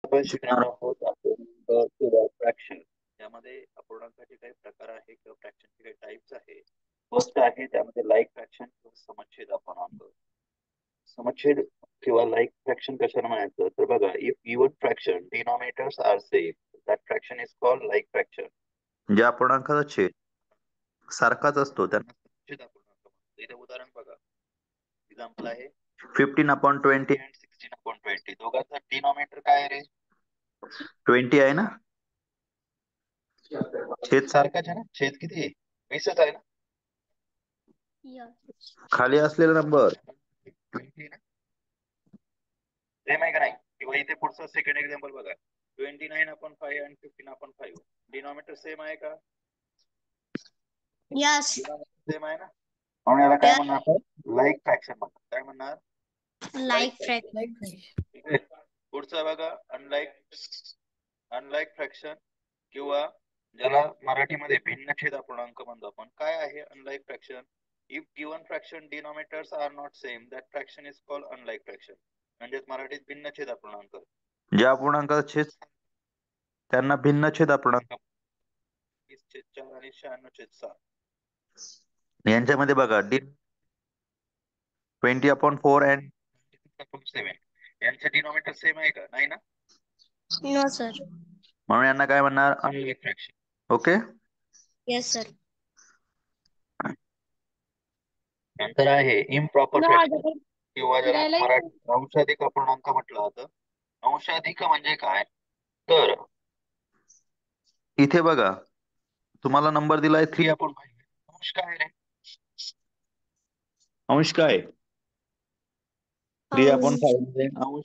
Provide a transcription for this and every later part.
आपण शिकणार आहोत आपण फ्रॅक्शन. त्यामध्ये अपूर्णांकाचे काही प्रकार आहे किंवा फ्रॅक्शनचे काही टाइप्स आहे. फर्स्ट आहे त्यामध्ये लाईक फ्रॅक्शन किंवा समच्छेद अपूर्णांक. समच्छेद किंवा लाईक फ्रॅक्शन कशाला म्हणायचं तर बघा, if given fraction denominators are same that fraction is called like fraction. ज्या अपूर्णांकाचा छेद सारखाच असतो त्यांना समच्छेद अपूर्णांक म्हणतात. इथे उदाहरण बघा, एक्झाम्पल आहे 15/20 अँड 16/20. दोघांचा डिनॉमिनेटर काय आहे रे? 20 आहे ना. छेद सारखाच आहे ना. छेद किती आहे? 20च आहे ना. खाली असलेला नंबर 20 ना. सेम आहे का नाही? किंवा इथे पुढचा सेकंड एक्झाम्पल बघा, 29/5 अँड 15/5. डिनॉमिनेटर सेम आहे का? यस. सेम आहे ना. म्हणून याला काय म्हणणार आपण? लाईक फ्रॅक्शन म्हणतात. काय म्हणणार? Like fraction. ठीक आहे. पुढचा बघा, अनलाईक फ्रॅक्शन किंवा ज्याला मराठीमध्ये भिन्नछेद अपूर्णांक म्हणतो आपण. काय आहे unlike fraction? If given fraction denominators are not same that fraction is called unlike fraction. म्हणजेच मराठीत भिन्नछेद अपूर्णांक. ज्या अपूर्णांकाचा छेद त्यांना भिन्नछेद अपूर्णांक. 20/4 आणि 96/6 यांच्यामध्ये बघा 20/4 अँड 7 यांचं डिनॉमिनेटर सेम आहे का? नाही ना. No sir. म्हणून यांना काय म्हणणार? Unlike fraction. Okay. Yes sir. नंतर आहे इम्प्रॉपर फ्रॅक्शन किंवा ज्याला मराठी अंशाधिक अपूर्णांक म्हटलं जातं. अंशाधिक म्हणजे काय तर इथे बघा, तुम्हाला नंबर दिलाय 3/5. अंश काय रे? अंश काय? 3/5 म्हणजे अंश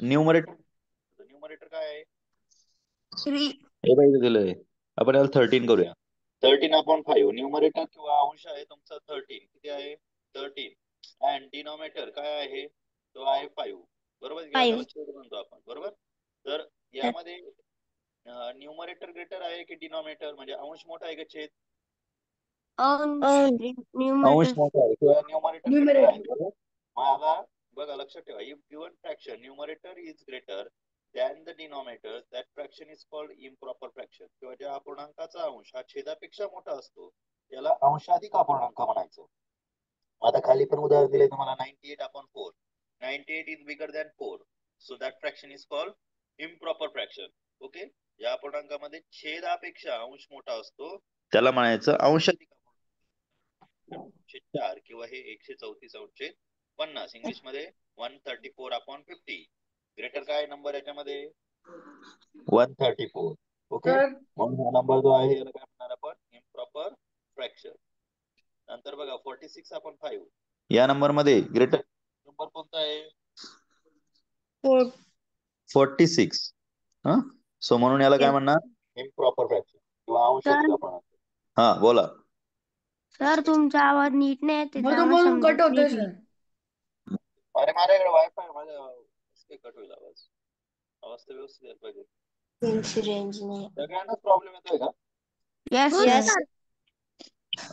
न्यूमरेटर. न्यूमरेटर काय आहे? 3. हे पाहिजे दिलंय. आपण याला 13 करूया. 13/5 न्यूमरेटर किंवा अंश आहे तुमचा 13. किती आहे? 13. अँड डिनॉमिनेटर काय आहे? तो आहे 5. बरोबर. किंवा त्याला छेद म्हणतो आपण. बरोबर. तर यामध्ये न्यूमरेटर ग्रेटर आहे की डिनॉमिनेटर? म्हणजे अंश मोठा आहे का छेद? अंश मोठा आहे किंवा न्यूमरेटर ग्रेटर आहे. बरोबर. मला बघा, लक्षात ठेवा, if given fraction numerator is greater than the denominator that fraction is called improper fraction. किंवा ज्या अपूर्णांकाचा अंश हा छेदापेक्षा मोठा असतो त्याला अंशाधिक अपूर्णांक म्हणायचं. आता खाली पण उदाहरण दिले तुम्हाला, 98/4. 98 is bigger than 4, so that fraction is called improper fraction. Okay. या अपूर्णांकामध्ये छेदापेक्षा अंश मोठा असतो त्याला म्हणायचं अंशाधिक. 4 किंवा हे 134/50. इंग्लिश मध्ये 134/50. ग्रेटर काय नंबर याच्यामध्ये? 134. ओके. म्हणून हा नंबर जो आहे याला काय म्हणणार आपण? Improper fraction. नंतर बघा 46/5. या नंबर मध्ये ग्रेटर नंबर कोणता आहे? 46. सो म्हणून याला काय म्हणणार? इम्प्रॉपर फ्रॅक्शन किंवा अंशाधिक अपूर्णांक. हा बोला सर, तुमचा आवाज नीट नाही येते. मधून कट होतोय सर. अरे माझ्याकडे वायफाय, माझ्या कट होईल आवाज. आवाज तर व्यवस्थित यायला पाहिजे. रेंज नाही. सगळ्यांनाच प्रॉब्लेम येतोय का? Yes yes.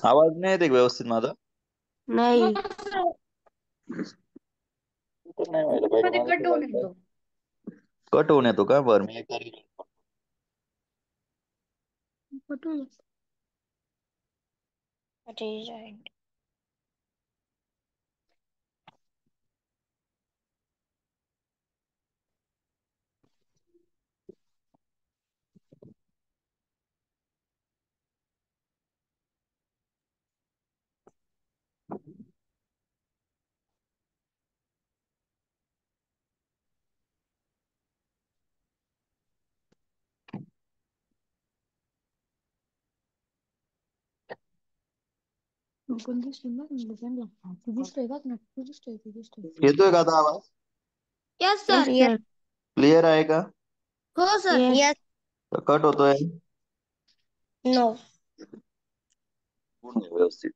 आवाज नाही येते व्यवस्थित माझा? नाही. तर नाही व्हायला पाहिजे. मध्ये कट होऊन येतो. कट होऊन येतो का? बरं, मी एकदा reload करतो. येतोय का आता आवाज? Yes sir. यस. क्लिअर आहे का? हो सर. यस. कट होतोय? नो. व्यवस्थित.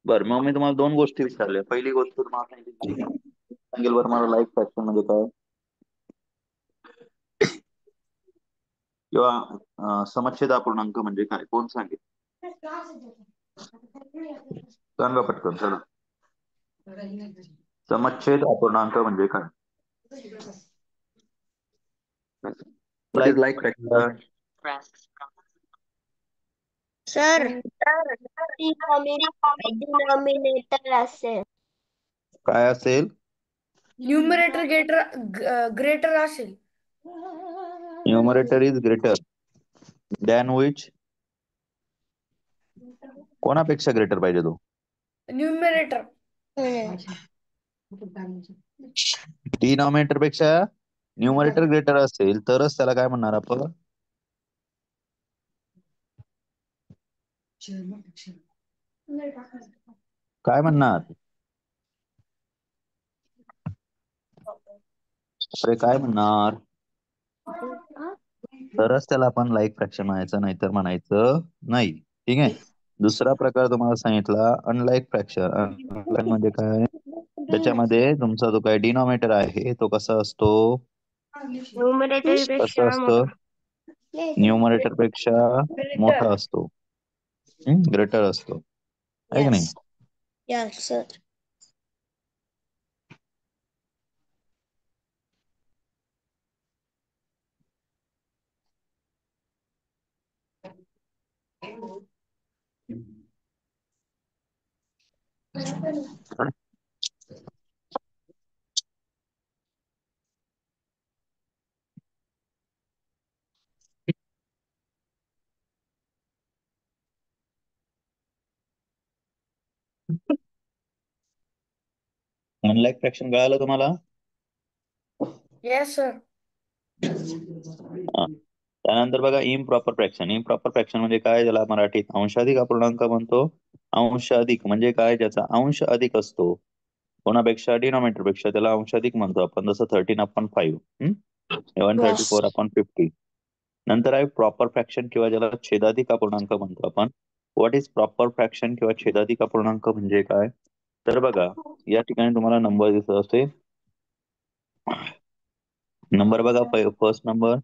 बरं, मग मी तुम्हाला दोन गोष्टी विचारल्या. पहिली गोष्ट तुम्हाला सांगेल बरं, मला लाईक फ्रॅक्शन म्हणजे काय किंवा समच्छेद अपूर्णांक म्हणजे काय, कोण सांगेल? सांगा पटकन चला. समच्छेद अपूर्णांक म्हणजे काय? What is like fraction? Sir denominator असेल. काय असेल? न्यूमरेटर ग्रेटर असेल. Numerator is greater than which. कोणापेक्षा ग्रेटर पाहिजे तो? न्यूमरेटर. डिनॉमिनेटर पेक्षा न्यूमरेटर ग्रेटर असेल तरच त्याला काय म्हणणार आपण? काय म्हणणार? अरे काय म्हणणार? तरच त्याला आपण लाईक फ्रॅक्शन म्हणायचं, नाहीतर म्हणायचं नाही. ठीक आहे. दुसरा प्रकार तुम्हाला सांगितला अनलाईक फ्रॅक्शन. अनलाईक म्हणजे काय? त्याच्यामध्ये तुमचा जो काय डिनॉमिनेटर आहे तो कसा असतो? न्यूमरेटर कसा पेक्षा असतो? न्यूमरेटर पेक्षा मोठा असतो, ग्रेटर असतो, आहे की नाही? Yes sir. अनलाईक फ्रॅक्शन कळालं तुम्हाला? Yes sir. हा. त्यानंतर बघा इम्प्रॉपर फ्रॅक्शन. इम्प्रॉपर फ्रॅक्शन म्हणजे काय? ज्याला मराठीत अंशाधिक अपूर्णांक म्हणतो. अंश अधिक म्हणजे काय? ज्याचा अंश अधिक असतो कोणापेक्षा? डिनॉमिनेटर पेक्षा. त्याला अंशाधिक म्हणतो आपण, जसं 13/5, 134/50. नंतर आहे प्रॉपर फ्रॅक्शन किंवा ज्याला छेदाधिक अपूर्णांक म्हणतो आपण. व्हॉट इज प्रॉपर फ्रॅक्शन किंवा छेदाधिक अपूर्णांक म्हणजे काय? तर बघा या ठिकाणी तुम्हाला नंबर दिसत असते. नंबर बघा, फर्स्ट नंबर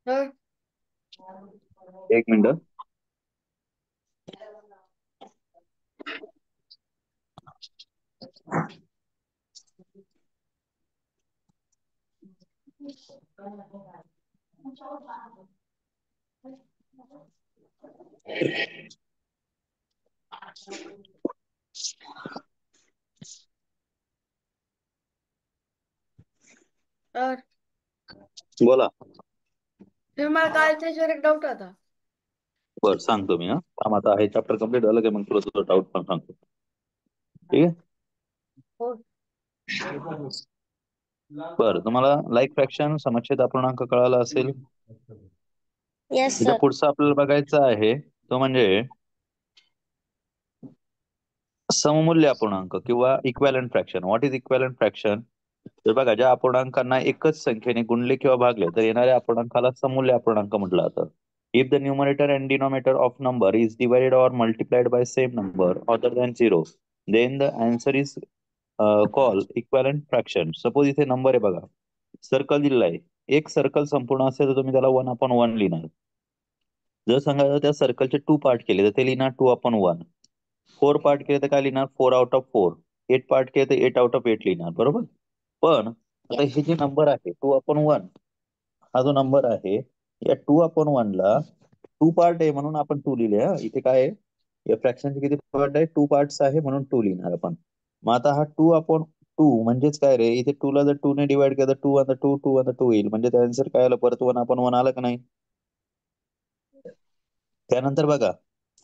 सर. एक मिनिट. सर बोला. मला काय त्याच्यावर एक डाऊट होता. बर सांगतो मी. थांब, आता हे चॅप्टर कम्प्लीट झालं की मग तुला तुझा डाऊट पण सांगतो. ठीक आहे. हो. बरं, तुम्हाला लाईक फ्रॅक्शन समच्छेद अपूर्णांक कळाला असेल. यस त्याच्या सर. पुढचं आपल्याला बघायचं आहे तो म्हणजे सममूल्य अपूर्णांक किंवा equivalent fraction. What is equivalent fraction? तर बघा, ज्या अपूर्णांकांना एकच संख्येने गुणले किंवा भागले तर येणाऱ्या अपूर्णांकाला सममूल्य अपूर्णांक म्हटलं जातं. If the numerator and denominator of number is divided और multiplied by same number other than 0 then the answer is call equivalent fraction. Suppose इथे नंबर आहे बघा, सर्कल दिलेला आहे. एक सर्कल संपूर्ण असेल तर तुम्ही त्याला 1/1 लिहिणार. जर सांगायचं त्या सर्कलचे 2 पार्ट केले तर ते लिहिणार 2/1. 4 पार्ट केले तर काय लिहिणार? 4/4. 8 पार्ट केले तर 8/8 लिहिणार. बरोबर. पण आता हे जे नंबर आहे 2/1, हा जो नंबर आहे या 2/1 ला 2 पार्ट आहे म्हणून आपण 2 लिहिले. इथे काय आहे, या फ्रॅक्शनचे किती पार्ट आहे? 2 पार्ट्स आहे म्हणून 2 लिहिणार आपण. मग आता हा 2/2 टू म्हणजेच काय रे, इथे टू ला जर टू ने डिवाइड केलं तर टू आता टू टू आता टू येईल, म्हणजे त्या आन्सर काय आलं, परत वन आपण वन आलं का नाही. त्यानंतर बघा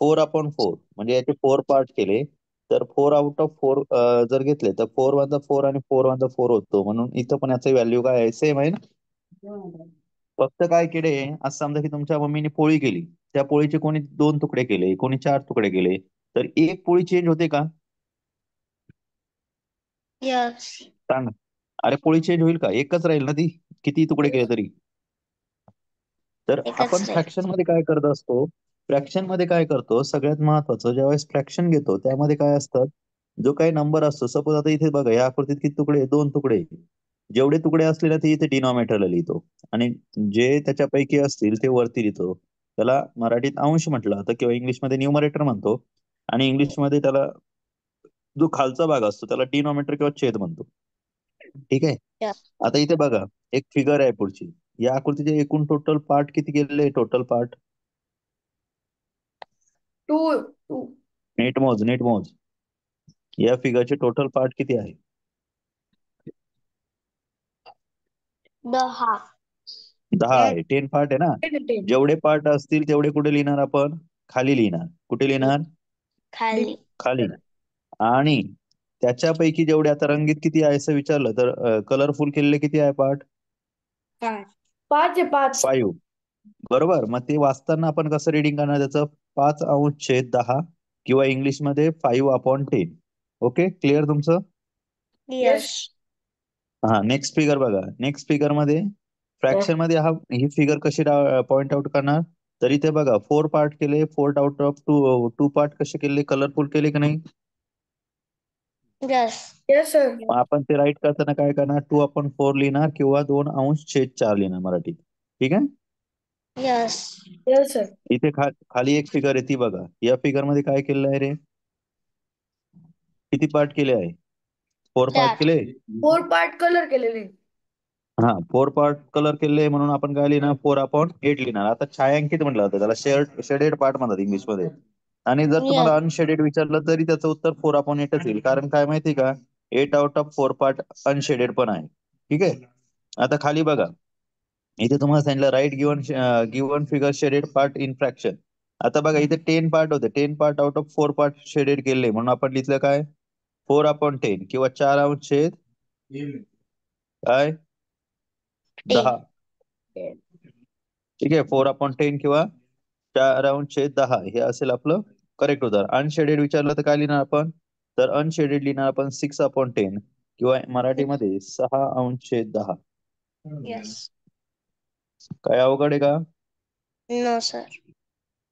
4/4 म्हणजे याचे 4 पार्ट केले, तर 4/4 जर घेतले तर 4 वन 4 आणि 4 वन 4 होतो, म्हणून इथं पण याची व्हॅल्यू काय आहे, सेम आहे ना. फक्त काय केले, असं समजा की तुमच्या मम्मीने पोळी केली, त्या पोळीचे कोणी 2 तुकडे केले, कोणी 4 तुकडे केले, तर एक पोळी चेंज होते का, यस. सांग. अरे पोळी चेंज होईल का, एकच राहील ना ती, किती तुकडे केले तरी. तर एकच आपण राहील. फ्रॅक्शन मध्ये काय करत असतो, फ्रॅक्शन मध्ये काय करतो, सगळ्यात महत्वाचं ज्यावेळेस फ्रॅक्शन घेतो त्यामध्ये काय असतं, जो काही नंबर असतो, सपोज आता इथे बघा या आकृतीत किती तुकडे, 2 तुकडे, जेवढे तुकडे असले ना ते इथे डिनॉमिनेटरला लिहितो, आणि जे त्याच्यापैकी असतील ते वरती लिहितो. त्याला मराठीत अंश म्हटलं जातं किंवा इंग्लिशमध्ये न्यूमरेटर म्हणतो, आणि इंग्लिशमध्ये त्याला जो खालचा भाग असतो त्याला डिनॉमिनेटर किंवा छेद म्हणतो. ठीक आहे. यस. आता इथे बघा एक फिगर आहे पुढची, या आकृतीचे एकूण टोटल पार्ट किती केलेले, टोटल पार्ट, 2 नीट मोज, या फिगरचे टोटल पार्ट किती आहे. 10. 10 आहे, 10 पार्ट आहे ना. 10. जेवढे पार्ट असतील तेवढे कुठे लिहिणार आपण, खाली लिहिणार, कुठे लिहिणार, खाली. खाली. आणि त्याच्यापैकी जेवढे आता रंगीत किती आहे असं विचारलं तर कलरफुल केलेले किती आहे पार्ट, 5 आहे 5. 5. बरोबर, मग ते वाचताना आपण कसं रिडिंग करणार त्याचं, 5/10 किंवा इंग्लिशमध्ये 5/10. ओके, क्लिअर तुमचं. यस. हा, नेक्स्ट फिगर बघा, नेक्स्ट फिगर मध्ये फ्रॅक्शन मध्ये ही फिगर कशी पॉइंट आउट करणार, तर इथे बघा 4 पार्ट केले, 4/2 टू पार्ट कसे केले, कलरफुल केले की नाही. यस. Yes sir. मग आपण ते राईट करताना काय करणार, 2/4 लिहिणार किंवा 2/4 लिहिणार मराठीत. ठीक आहे. यस. Yes sir. इथे खाली एक फिगर आहे ती बघा, या फिगर मध्ये काय केलेलं आहे रे, किती पार्ट केले आहे, 4 पार्ट 4. केले. 4 पार्ट कलर केलेले. हा, 4 पार्ट कलर केले म्हणून आपण काय लिहिणार, 4/8 लिहिणार. आता छायांकित म्हटलं जातं त्याला, शेडेड पार्ट म्हणतात इंग्लिशमध्ये. आणि जर यस. तुम्हाला अनशेडेड विचारलं तरी त्याचं उत्तर 4/8च येईल, कारण काय माहिती का, 8/4 पार्ट अनशेडेड पण आहे. ठीक आहे. आता खाली बघा, इथे तुम्हाला सांगितलं right given figure shaded part in fraction. आता बघा इथे 10 पार्ट होते, 10 part out of 4 part shaded केले, म्हणून आपण लिहिलं काय, 4/10 किंवा 4/10 काय, 10. 10. ठीक आहे, 4/10 किंवा 4/10 हे असेल आपलं करेक्ट उत्तर. अनशेडेड विचारलं तर काय लिहिणार आपण, तर अनशेडेड लिहिणार आपण 6/10 किंवा मराठीमध्ये 6/10. यस. काय अवघड आहे का. No sir.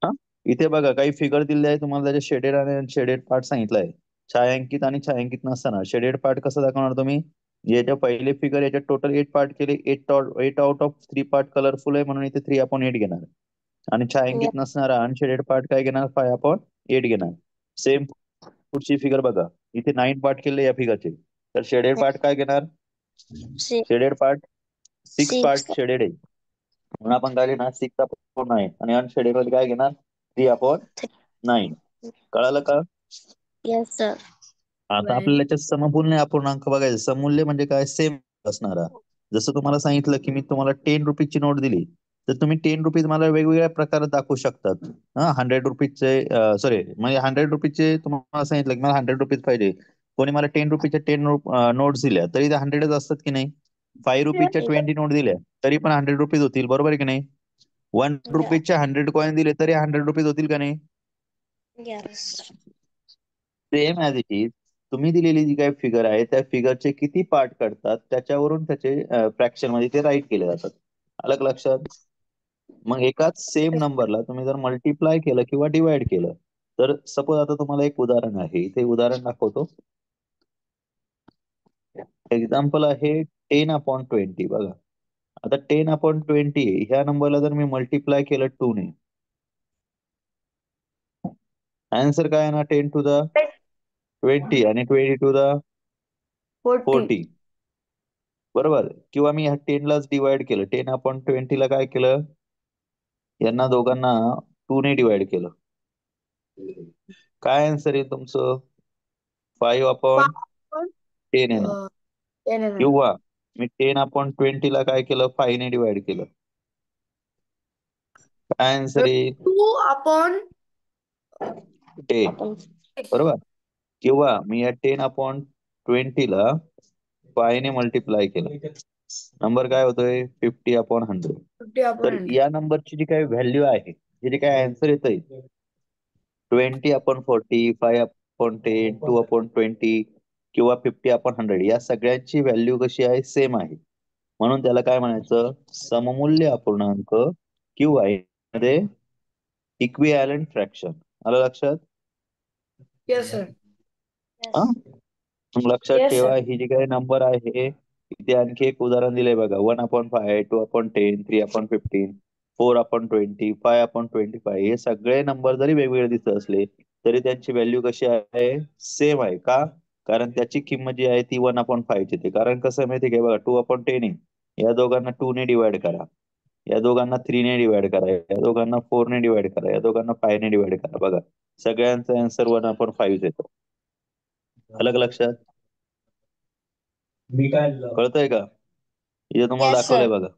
हा, इथे बघा काही फिगर दिले आहे तुम्हाला, त्याचे शेडेड आणि अनशेडेड पार्ट सांगितलंय, छायांकित आणि छायांकित नसताना. शेडेड पार्ट कसं दाखवणार तुम्ही, याच्या पहिले फिगर याच्यात टोटल 8 पार्ट केले, 8/3 पार्ट कलरफुल आहे म्हणून इथे 3/8 घेणार, आणि छायांकित नसणारा अनशेडेड पार्ट काय घेणार, 5/8 घेणार. सेम पुढची फिगर बघा, इथे 9 पार्ट केले या फिगरचे, तर शेडेड पार्ट काय घेणार, शेडेड पार्ट 6 पार्ट 6. शेडेड आहे म्हणून आपण काय घेणार, 6/9, आणि अनशेडेड मध्ये काय घेणार, 3/9. कळालं का. Yes sir. आता आपल्याला याच्यात सममूल्य अपूर्णांक बघायचं, सममूल्य म्हणजे काय, सेम असणारा. जसं तुम्हाला सांगितलं की मी तुम्हाला 10 रुपीजची नोट दिली, तर तुम्ही 10 रुपीज मला वेगवेगळ्या प्रकारात दाखवू शकतात. 100 रुपीजचे, सॉरी म्हणजे 100 रुपीजचे तुम्हाला सांगितलं की मला 100 रुपीज पाहिजे, कोणी मला 10 रुपीजच्या 10 नोट्स दिल्या तरी ते 100च असतात की नाही. 5 रुपीजच्या 20 नोट दिल्या तरी पण 100 रुपीज होतील, बरोबर आहे की नाही. 1 रुपीजच्या 100 कॉइन दिले तरी 100 रुपीज होतील का नाही. Yes. Same as it is, तुम्ही दिलेली जी काही फिगर आहे त्या फिगरचे किती पार्ट करतात त्याच्यावरून त्याचे फ्रॅक्शन मध्ये ते राईट केले जातात. अलग लक्षात. मग एकाच सेम नंबरला तुम्ही जर मल्टिप्लाय केलं किंवा डिवाइड केलं, तर सपोज आता तुम्हाला एक उदाहरण आहे, इथे उदाहरण दाखवतो. एक्झाम्पल आहे 10/20. बघा आता 10/20 ह्या नंबरला जर मी मल्टिप्लाय केलं 2 ने, आन्सर काय ना, 10 to the 20 आणि 20 to the 40. 40. बरोबर. किंवा मी ह्या 10 लाच डिवाइड केलं, 10/20 ला काय केलं, यांना दोघांना 2 ने डिवाइड केलं, काय आन्सर आहे तुमचं, 5/10 येणार. 10 किंवा मी 10/20 ला काय केलं, 5 ने डिवाइड केलं. काय आन्सर येईल? 10. बरोबर. किंवा मी या 10/20 ला 5 ने मल्टिप्लाय केलं. नंबर काय होतोय? 50/100. तर 50/100. या नंबरची जी काही व्हॅल्यू आहे, जे काही आन्सर येतंय 20/40, 5/10, 2/20 किंवा 50/100 या सगळ्यांची व्हॅल्यू कशी आहे? सेम आहे. म्हणून त्याला काय म्हणायचं? सममूल्य अपूर्णांक किंवा मध्ये इक्विव्हॅलंट फ्रॅक्शन. आलं लक्षात? Yes, sir. हा, मग लक्षात Yes, ठेवा, sir. ही जी काही नंबर आहे इथे आणखी एक उदाहरण दिलंय बघा. 1/5, 2/10, 3/15, 4/20, 5/25 हे सगळे नंबर जरी वेगवेगळे दिसत असले तरी त्यांची व्हॅल्यू कशी आहे? सेम आहे. का? कारण त्याची किंमत जी आहे ती 1/5 ची आहे. कारण कसं आहे माहिती आहे का? बघा, 2/10 या दोघांना 2 ने डिवाइड करा, या दोघांना 3 ने डिवाइड करा, या दोघांना 4 ने डिवाइड करा, या दोघांना 5 ने डिवाइड करा. बघा, सगळ्यांचा आन्सर 1/5 येतो. अलग लक्षात? कळतंय का? इथे तुम्हाला Yes, दाखवलंय sir. बघा.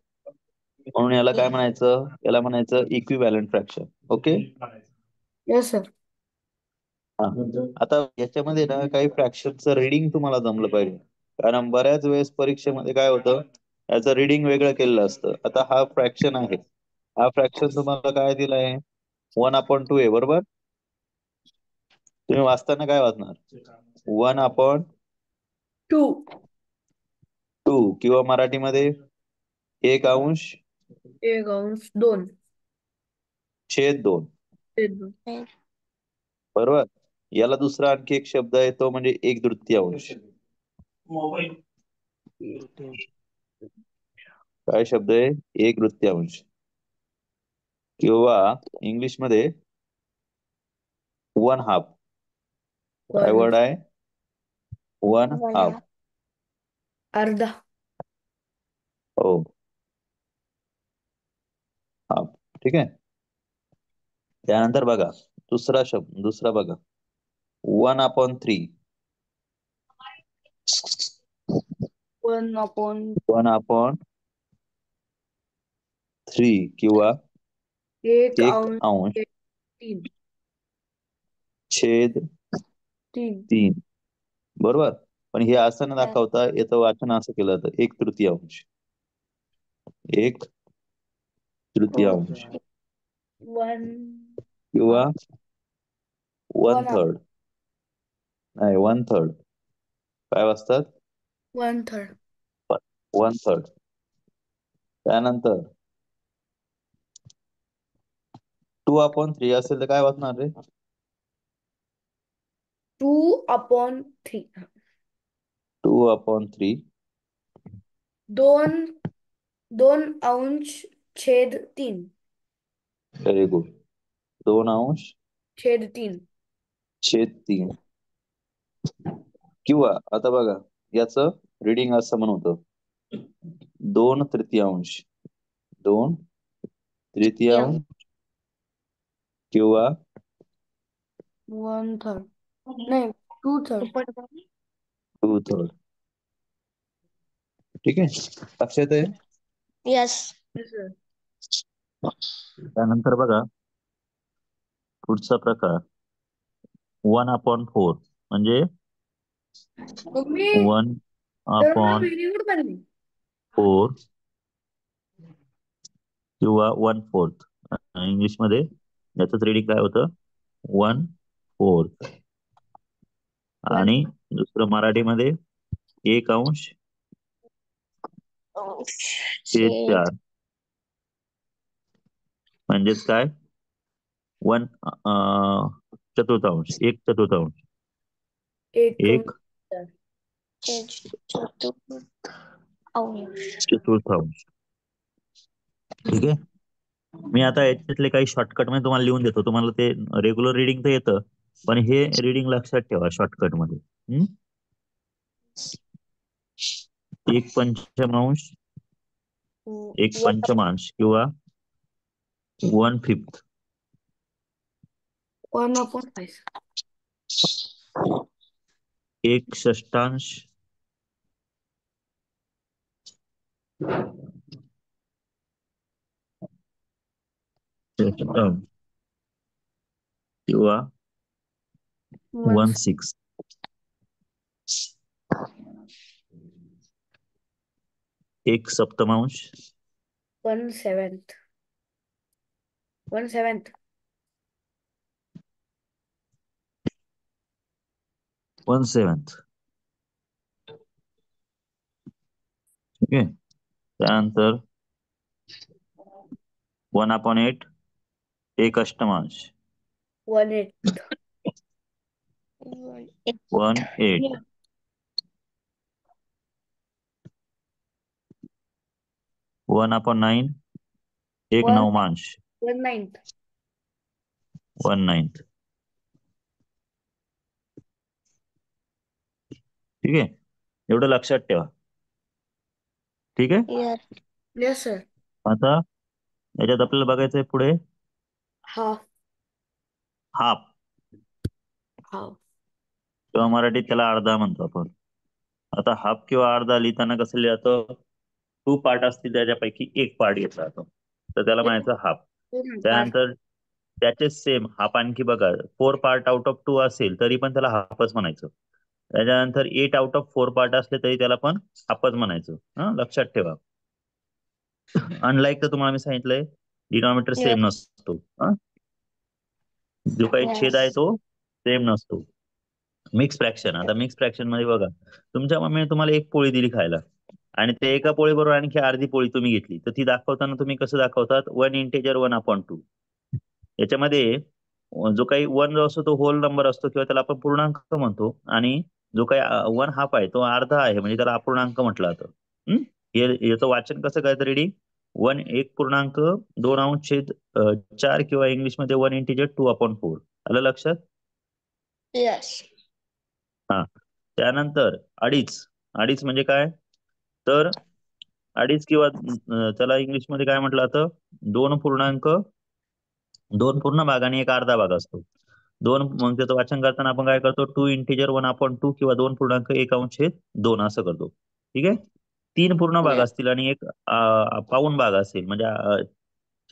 म्हणून याला काय म्हणायचं? याला म्हणायचं equivalent fraction. Okay. Yes, sir. आता याच्यामध्ये ना काही फ्रॅक्शनचं रिडिंग तुम्हाला जमलं पाहिजे. कारण बऱ्याच वेळेस परीक्षेमध्ये काय होतं, याचं रिडिंग वेगळं केलेलं असतं. आता हा फ्रॅक्शन आहे, हा फ्रॅक्शन तुम्हाला काय दिलाय? 1/2 आहे. बरोबर. तुम्ही वाचताना काय वाचणार? 1/2 किंवा मराठीमध्ये 1/2 छेद 2. बरोबर. याला दुसरा आणखी एक शब्द आहे, तो म्हणजे 1/तृतीयांश. काय शब्द आहे? 1/तृतीयांश. किंवा इंग्लिश मध्ये 1/2. काय वर्ड आहे? 1/2. अर्धा. हो, हाफ. ठीक आहे. त्यानंतर बघा दुसरा शब्द, दुसरा बघा 1/3. 1/3 किंवा 1/3 छेद 3. बरोबर. पण हे असं न दाखवता याचं वाचन असं केलं जातं 1/तृतीयांश. 1/तृतीयांश 1 किंवा 1/3. नाही, 1/3. काय वाचतात? 1/3. 1/3. त्यानंतर 2/3 असेल तर काय वाचणार रे? 2/3. 2/3. 2/2/3. Very good. 2/3 छेद 3. किंवा आता बघा याचं रिडिंग असं म्हणतो 2/3. 2/3 किंवा 1/3. नाही, 2/3. 2/3. ठीक आहे. लक्षात आहे? Yes. त्यानंतर बघा पुढचा प्रकार 1/4 म्हणजे मम्मी 1/4 व्हेरी गुड बनली. किंवा 1/4. इंग्लिश मध्ये याचं रिडिंग काय होतं? 1/4. आणि दुसरं मराठीमध्ये 1/4 छेद 4. म्हणजेच काय? 1/4. 1/4. 1/4. ठीक आहे. मी आता याच्यातले काही शॉर्टकट मध्ये तुम्हाला लिहून देतो. तुम्हाला ते रेग्युलर रिडिंग तर येतं, पण हे रिडिंग लक्षात ठेवा शॉर्टकट मध्ये. 1/पंचमांश, 1/पंचमांश किंवा 1/5. 1/5. 1/6 किंवा 1 1/6 एक सप्तमांश 1/7 1/7 1/7 ठीक आहे. त्यानंतर 1/8 एक अष्टमांश 1/8 1/8 1/9 एक 1 नवमांश 1/9 1/9 ठीक आहे. एवढं लक्षात ठेवा. ठीक आहे. Yes. Yes sir. आता याच्यात आपल्याला बघायचंय पुढे Half हाफ half किंवा मराठीत त्याला अर्धा म्हणतो आपण. आता हाफ किंवा अर्धा लिहिताना कसं लिहितो, 2 पार्ट असतील त्याच्यापैकी एक पार्ट घेतला जातो, तर त्याला म्हणायचं हाफ. part त्यानंतर त्याचे सेम हाफ आणखी बघा, 4 पार्ट आउट ऑफ 2 असेल तरी पण त्याला हाफच म्हणायचं. त्याच्यानंतर 8 आउट ऑफ 4 पार्ट असले तरी त्याला पण हाफच म्हणायचं. लक्षात ठेवा. अनलाईक तर तुम्हाला मी सांगितलंय डिनॉमिनेटर Yes. सेम नसतो. जो काही छेद आहे Yes. तो सेम नसतो. मिक्स फ्रॅक्शन, आता मिक्स फ्रॅक्शन मध्ये बघा, तुमच्या मम्मीने तुम्हाला एक पोळी दिली खायला आणि ते एका पोळीबरोबर आणखी अर्धी पोळी तुम्ही घेतली, तर ती दाखवताना तुम्ही कसं दाखवतात, 1/1/2. याच्यामध्ये जो काही 1 जो असतो तो होल नंबर असतो किंवा त्याला आपण पूर्णांक म्हणतो, आणि जो काही 1/2 आहे तो अर्धा आहे म्हणजे त्याला अपूर्णांक म्हटलं जातं. याचं वाचन कसं करायचं रेडी, 1/2 किंवा इंग्लिशमध्ये 1/2/4. आलं लक्षात. Yes. हा. त्यानंतर अडीच. अडीच म्हणजे काय, तर अडीच किंवा त्याला इंग्लिशमध्ये काय म्हटलं जातं, 2 पूर्ण भाग आणि एक अर्धा भाग असतो. मग त्याचं वाचन करताना आपण काय करतो, 2 इंटिजर 1/2 किंवा 2.1/2 असं करतो. ठीक आहे. 3 पूर्ण भाग Yes. असतील आणि एक पाऊण भाग असेल म्हणजे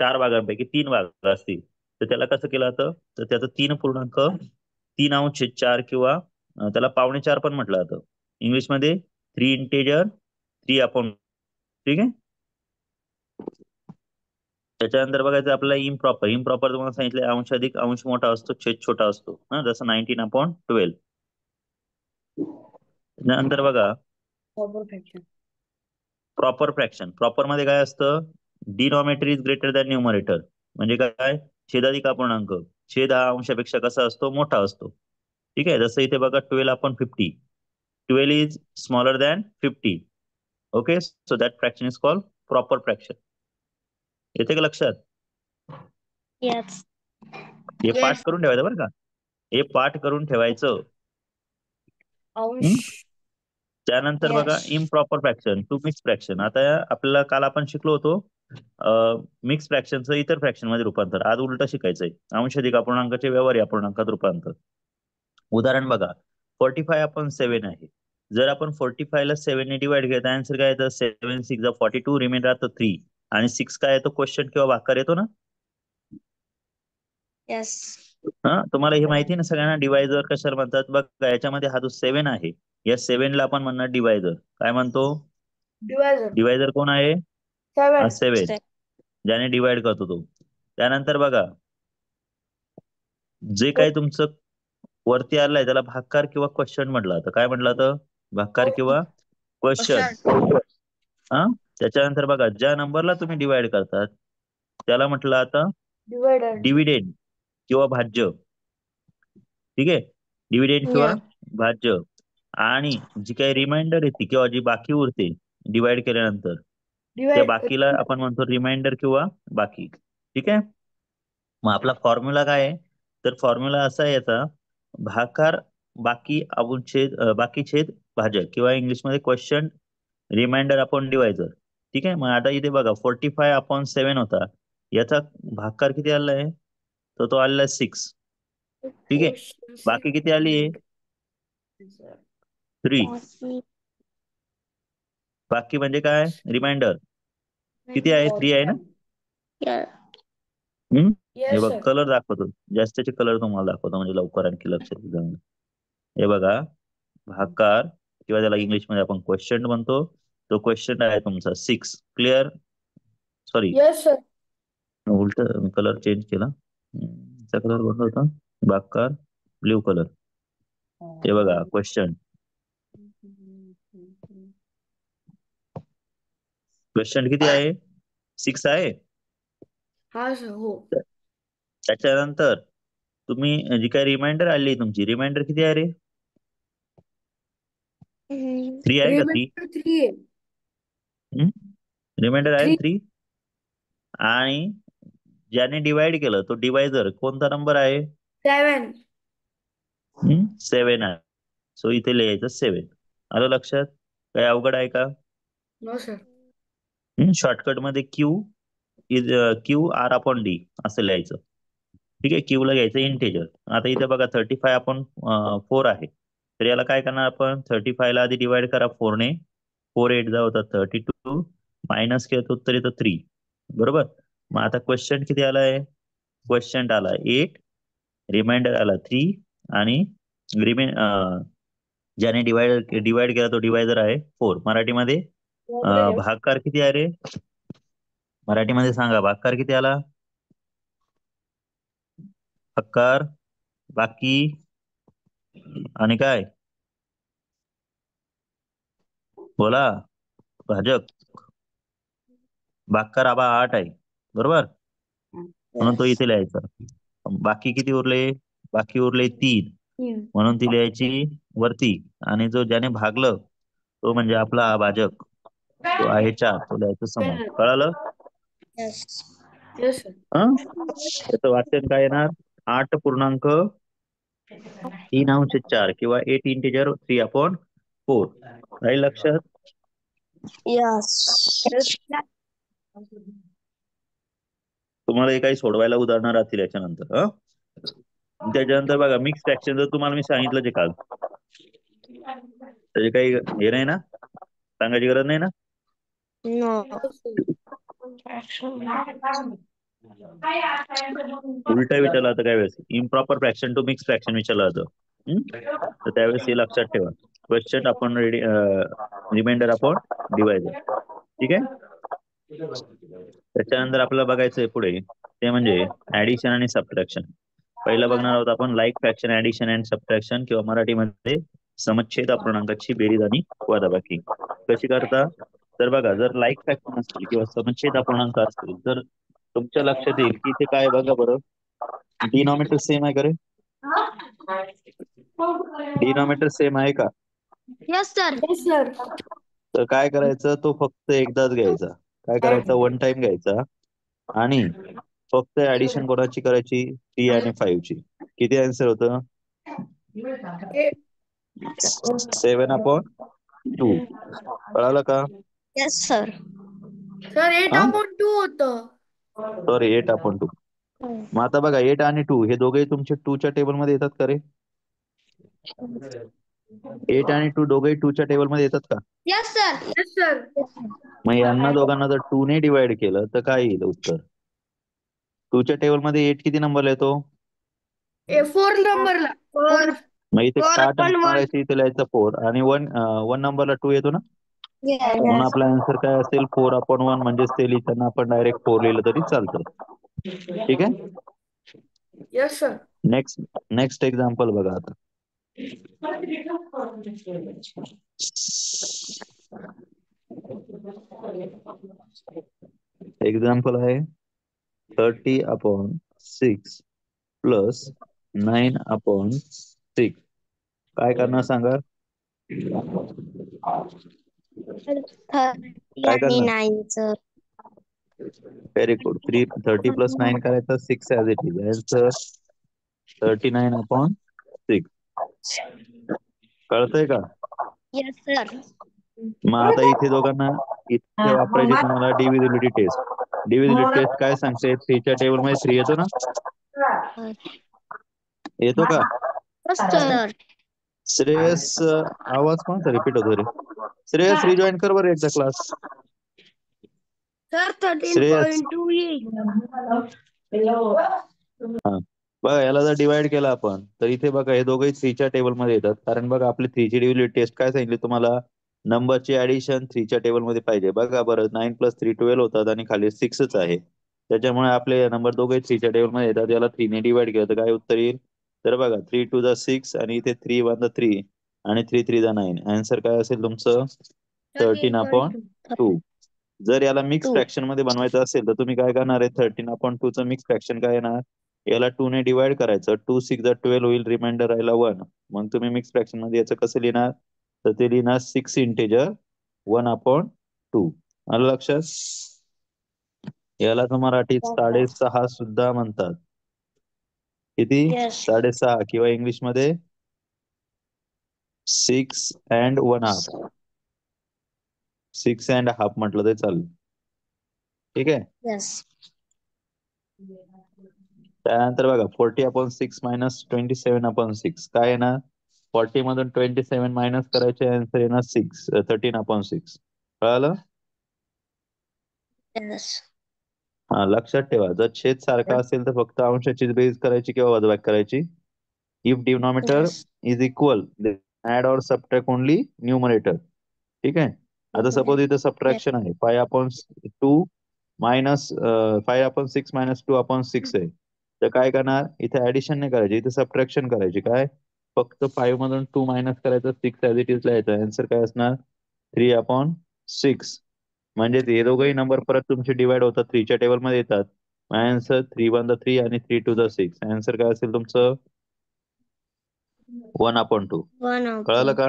4 भागांपैकी 3 भाग असतील, तर त्याला कसं केलं जातं, तर त्याचं 3.3/4 किंवा त्याला 4.5 पण म्हटलं जातं. इंग्लिशमध्ये 3 इंटिजर 3/. ठीक आहे. त्याच्यानंतर बघायचं आपल्याला इम्प्रॉपर. इम्प्रॉपर तुम्हाला सांगितलं अंश अधिक अंश मोठा असतो, छेद छोटा असतो. जसं 19/12. त्यानंतर बघा proper fraction proper fraction. Proper मध्ये काय असतं, denominator is greater than numerator. म्हणजे काय, छेदाधिक अपूर्णांक, छेद हा अंशापेक्षा कसा असतो, मोठा असतो. ठीक आहे. जसं इथे बघा 12/50, 12 is smaller than 50. Okay, so that fraction is called proper fraction. येते का लक्षात. Yes. हे पाठ yes करून ठेवायचं बरं का, हे पाठ करून ठेवायचं. अंश त्यानंतर बघा Yes. Improper fraction to mix fraction. आता आपल्याला काल आपण शिकलो होतो मिक्स फ्रॅक्शनचं इतर फ्रॅक्शन मध्ये रूपांतर. आज उलट शिकायचंय, अंश अधिक अपूर्णांकाचे व्यवहारी अपूर्णांकात रूपांतर. उदाहरण बघा, 45/7 आहे. जर आपण 45 ला 7 ने डिवाइड केलं, आन्सर काय येतं, 7 6 42, रिमेंडर राहतं 3, आणि 6 काय येतो, क्वेश्चन किंवा भाकार येतो ना. Yes. तुम्हाला हे माहिती आहे ना सगळ्यांना, डिवायझर कशाला म्हणतात. बघा याच्यामध्ये हा जो 7 आहे, या 7 ला आपण म्हणणार डिवायझर. काय म्हणतो, divisor डिवायझर कोण आहे, 7 7, ज्याने डिवाइड करतो तो. त्यानंतर बघा जे काही तुमचं वरती आलंय त्याला भाकार किंवा क्वेश्चन म्हटलं जातं. काय म्हटलं जातं, भाकार किंवा क्वेश्चन. त्याच्यानंतर बघा ज्या नंबरला तुम्ही डिवाइड करतात त्याला म्हटलं जातं dividend डिव्हिडेंड किंवा भाज्य. ठीक आहे, डिव्हिडेंड किंवा Yeah. भाज्य. आणि जी काही रिमाइंडर येते किंवा जी बाकी उरते डिवाइड केल्यानंतर, त्या divide बाकीला आपण म्हणतो रिमाइंडर किंवा बाकी. ठीक आहे. मग आपला फॉर्म्युला काय आहे, तर फॉर्म्युला असा आहे याचा, भाकार बाकी बाकी छेद भाजक, किंवा इंग्लिशमध्ये क्वेश्चन रिमाइंडर अपॉन डिवायझर. ठीक आहे. मग आता इथे बघा 45/7 होता, याचा भाकार किती आला आहे, तर तो आलेला आहे 6. ठीक आहे. question बाकी किती आली आहे, 3. Possible. बाकी म्हणजे काय रिमाइंडर किती आहे 3 आहे ना Yeah. हे Yes, बघ sir. कलर दाखवतो जास्तीचे कलर तुम्हाला दाखवतो म्हणजे लवकर आणखी लक्षात येईल हे बघा भाकार किंवा त्याला इंग्लिश मध्ये आपण क्वेश्चन म्हणतो तो क्वेश्चन आहे तुमचा 6 क्लिअर सॉरी Yes, sir. उलट कलर चेंज केला कलर कोणता होता भाकार ब्ल्यू कलर हे बघा क्वेश्चन क्वेश्चन किती आहे 6 आहे हा सर हो. त्याच्यानंतर तुम्ही जी काही रिमाइंडर आली तुमची रिमाइंडर किती आहे रे Mm, 3 आहे का 3 Remainder 3 आहे. रिमाइंडर आहे 3. 3 आणि ज्याने डिवाइड केलं तो डिवायझर कोणता नंबर आहे 7. 7 आहे सो इथे लिहायचं 7 आलं लक्षात काही अवघड आहे का No, sir. शॉर्टकट मध्ये क्यू आर अपॉन डी असं लिहायचं ठीक आहे क्यू ला घ्यायचं इंटिजर आता इथे बघा 35 आपण 4 आहे तर याला काय करणार आपण 35 ला आधी डिवाइड करा 4 ने 4 8 जा होता 32 मायनस केलं तर उत्तर येतं 3 बरोबर मग आता क्वेश्चन किती आलाय क्वेश्चन आला 8 रिमाइंडर आला 3 आणि ज्याने डिवाइड केला तो डिवायझर आहे 4 मराठीमध्ये भागकार किती आहे रे मराठीमध्ये सांगा भागकार किती आला भागकार बाकी आणि काय बोला भाजक भागकार आबा 8 आहे बरोबर म्हणून तो इथे लिहायचा बाकी किती उरले बाकी उरले 3 म्हणून ती लिहायची वरती आणि जो ज्याने भागलं तो म्हणजे आपला भाजक तो आहे 4 तो लिहायचं समोर कळालं yes. Yes, sir. त्याचं वाचन काय येणार 8.3 किंवा 8 इंटिजर 3 अपॉन 4 राहील लक्षात Yes. तुम्हाला हे काही सोडवायला उदाहरणं राहतील याच्यानंतर त्याच्यानंतर बघा मिक्स फ्रॅक्शन जर तुम्हाला मी सांगितलं जे काल त्याचे काही हे नाही ना सांगायची गरज नाही ना No. उलटा विचारला होता काय वेळेस improper fraction to mix fraction विचारलं होतं तर त्यावेळेस हे लक्षात ठेवा क्वेश्चन आपण रिमाइंडर आपण डिवायझर ठीक आहे त्याच्यानंतर आपल्याला बघायचंय पुढे ते म्हणजे ऍडिशन आणि सबट्रॅक्शन पहिलं बघणार आहोत आपण like fraction addition and subtraction किंवा मराठीमध्ये समच्छेद अपूर्णांकाची बेरीज आणि वजाबाकी कशी करता तर बघा जर लाईक फ्रॅक्शन असतील किंवा समच्छेद अपूर्णांक असतील तर तुमच्या लक्षात येईल की ते काय बघा बरं डिनॉमिनेटर सेम आहे का रे डिनॉमिनेटर सेम आहे का Yes, sir. Yes, sir. तर काय करायचं तो फक्त एकदाच घ्यायचा काय करायचा वन टाइम घ्यायचा आणि फक्त ऍडिशन कोणाची करायची 3 आणि 5 ची किती आन्सर होतं 7 अपॉन 2 कळालं का Yes, sir. Sir, 8/2 होतं. सॉरी 8 अपॉन 2 मग आता बघा 8 आणि 2 हे दोघे तुमचे 2 च्या टेबल मध्ये येतात का रे 8 आणि 2 दोघेही 2 च्या टेबल मध्ये येतात का Yes, sir. Yes, sir. मग यांना दोघांना जर 2 ने डिवाइड केलं तर काय येईल उत्तर 2 च्या टेबल मध्ये 8 किती नंबरला येतो 4 नंबरला. 4. मग इथे 4 का upon 1. मारायचं इथे लिहायचं 4 आणि 1 नंबरला 2 येतो ना म्हणून Yes. आपला आन्सर काय असेल 4 अपॉन 1 म्हणजेच ते लिहिताना आपण डायरेक्ट 4 लिहिलं तरी चालतं ठीक आहे Yes, sir. नेक्स्ट एक्झाम्पल बघा आता एक्झाम्पल आहे 30 अपॉन 6 प्लस 9 अपॉन 6 काय करणार सांगा 30 काय आणि करणार 9 sir. व्हेरी गुड 30 प्लस 9 करायचं 6 as it is answer 39 upon 6 कळतंय का Yes, sir. मग आता इथे दोघांना इथे वापरायची तुम्हाला डिव्हिजिबिलिटी टेस्ट काय सांगते 3 च्या टेबल मध्ये 3 येतो ना येतो का Yes, sir. श्रेयस आवाज कोणता रिपीट होतो रे श्रेयस रिजॉईन कर बरं एकदा क्लास. सर श्रेयस 13.2 येईल. हा बघा, याला जर डिवाइड केला आपण तर इथे बघा हे दोघंही थ्रीच्या टेबलमध्ये येतात. कारण बघा आपली थ्रीची डिव्हिजन टेस्ट काय सांगितली तुम्हाला, नंबरची ऍडिशन थ्रीच्या टेबलमध्ये पाहिजे. बघा बरं, 9 + 3 12 होतात आणि खाली 6च आहे. त्याच्यामुळे आपले नंबर दोघे थ्रीच्या टेबलमध्ये येतात. याला 3 ने डिवाइड केलं तर काय उत्तर येईल, तर बघा 3 2 6 आणि इथे 3 1 3 आणि 3 3 9. आन्सर काय असेल तुमचं 13/2. जर याला मिक्स 2. फ्रॅक्शन मध्ये बनवायचं असेल तर तुम्ही काय करणार आहे, 13/2 चं मिक्स फ्रॅक्शन काय येणार, याला 2 ने डिवाइड करायचं. 2 6 12 होईल, रिमाइंडर राहिला 1. मग तुम्ही मिक्स फ्रॅक्शन मध्ये याचं कसं लिहिणार, तर ते लिहिणार 6 इंटिजर 1/2. आलं लक्षात. याला तर मराठीत 6.5 सुद्धा म्हणतात. किती, Yes. 6.5 किंवा इंग्लिश मध्ये 6 and 1/2. 6 and half म्हटलं तर चालेल. ठीक आहे. Yes. त्यानंतर बघा 40/6 - 27/6 काय येणार, 40 मधून 27 मायनस करायचे, आन्सर येणार 13/6. कळालं. Yes. हा लक्षात ठेवा, जर छेद सारखा असेल तर फक्त अंशाची बेरीज करायची किंवा वजाबाकी करायची. If denominator Yes. Is equal add or subtract only numerator. ठीक आहे. आता सपोज इथं सबट्रॅक्शन आहे 5/2 मायनस 5/6 - 2/6 आहे. तर काय करणार, इथे ऍडिशन नाही करायची, इथे सबट्रॅक्शन करायची. काय, फक्त 5 मधून 2 मायनस करायचं, 6 ऍज इट इज लिहायचं. आन्सर काय असणार 3/6. म्हणजे हे दोघंही नंबर परत तुमचे डिवाइड होतात, थ्रीच्या टेबलमध्ये येतात. आन्सर 3 1 3 आणि 3 2 6. आन्सर काय असेल तुमचं 1/2. 1 कळालं का.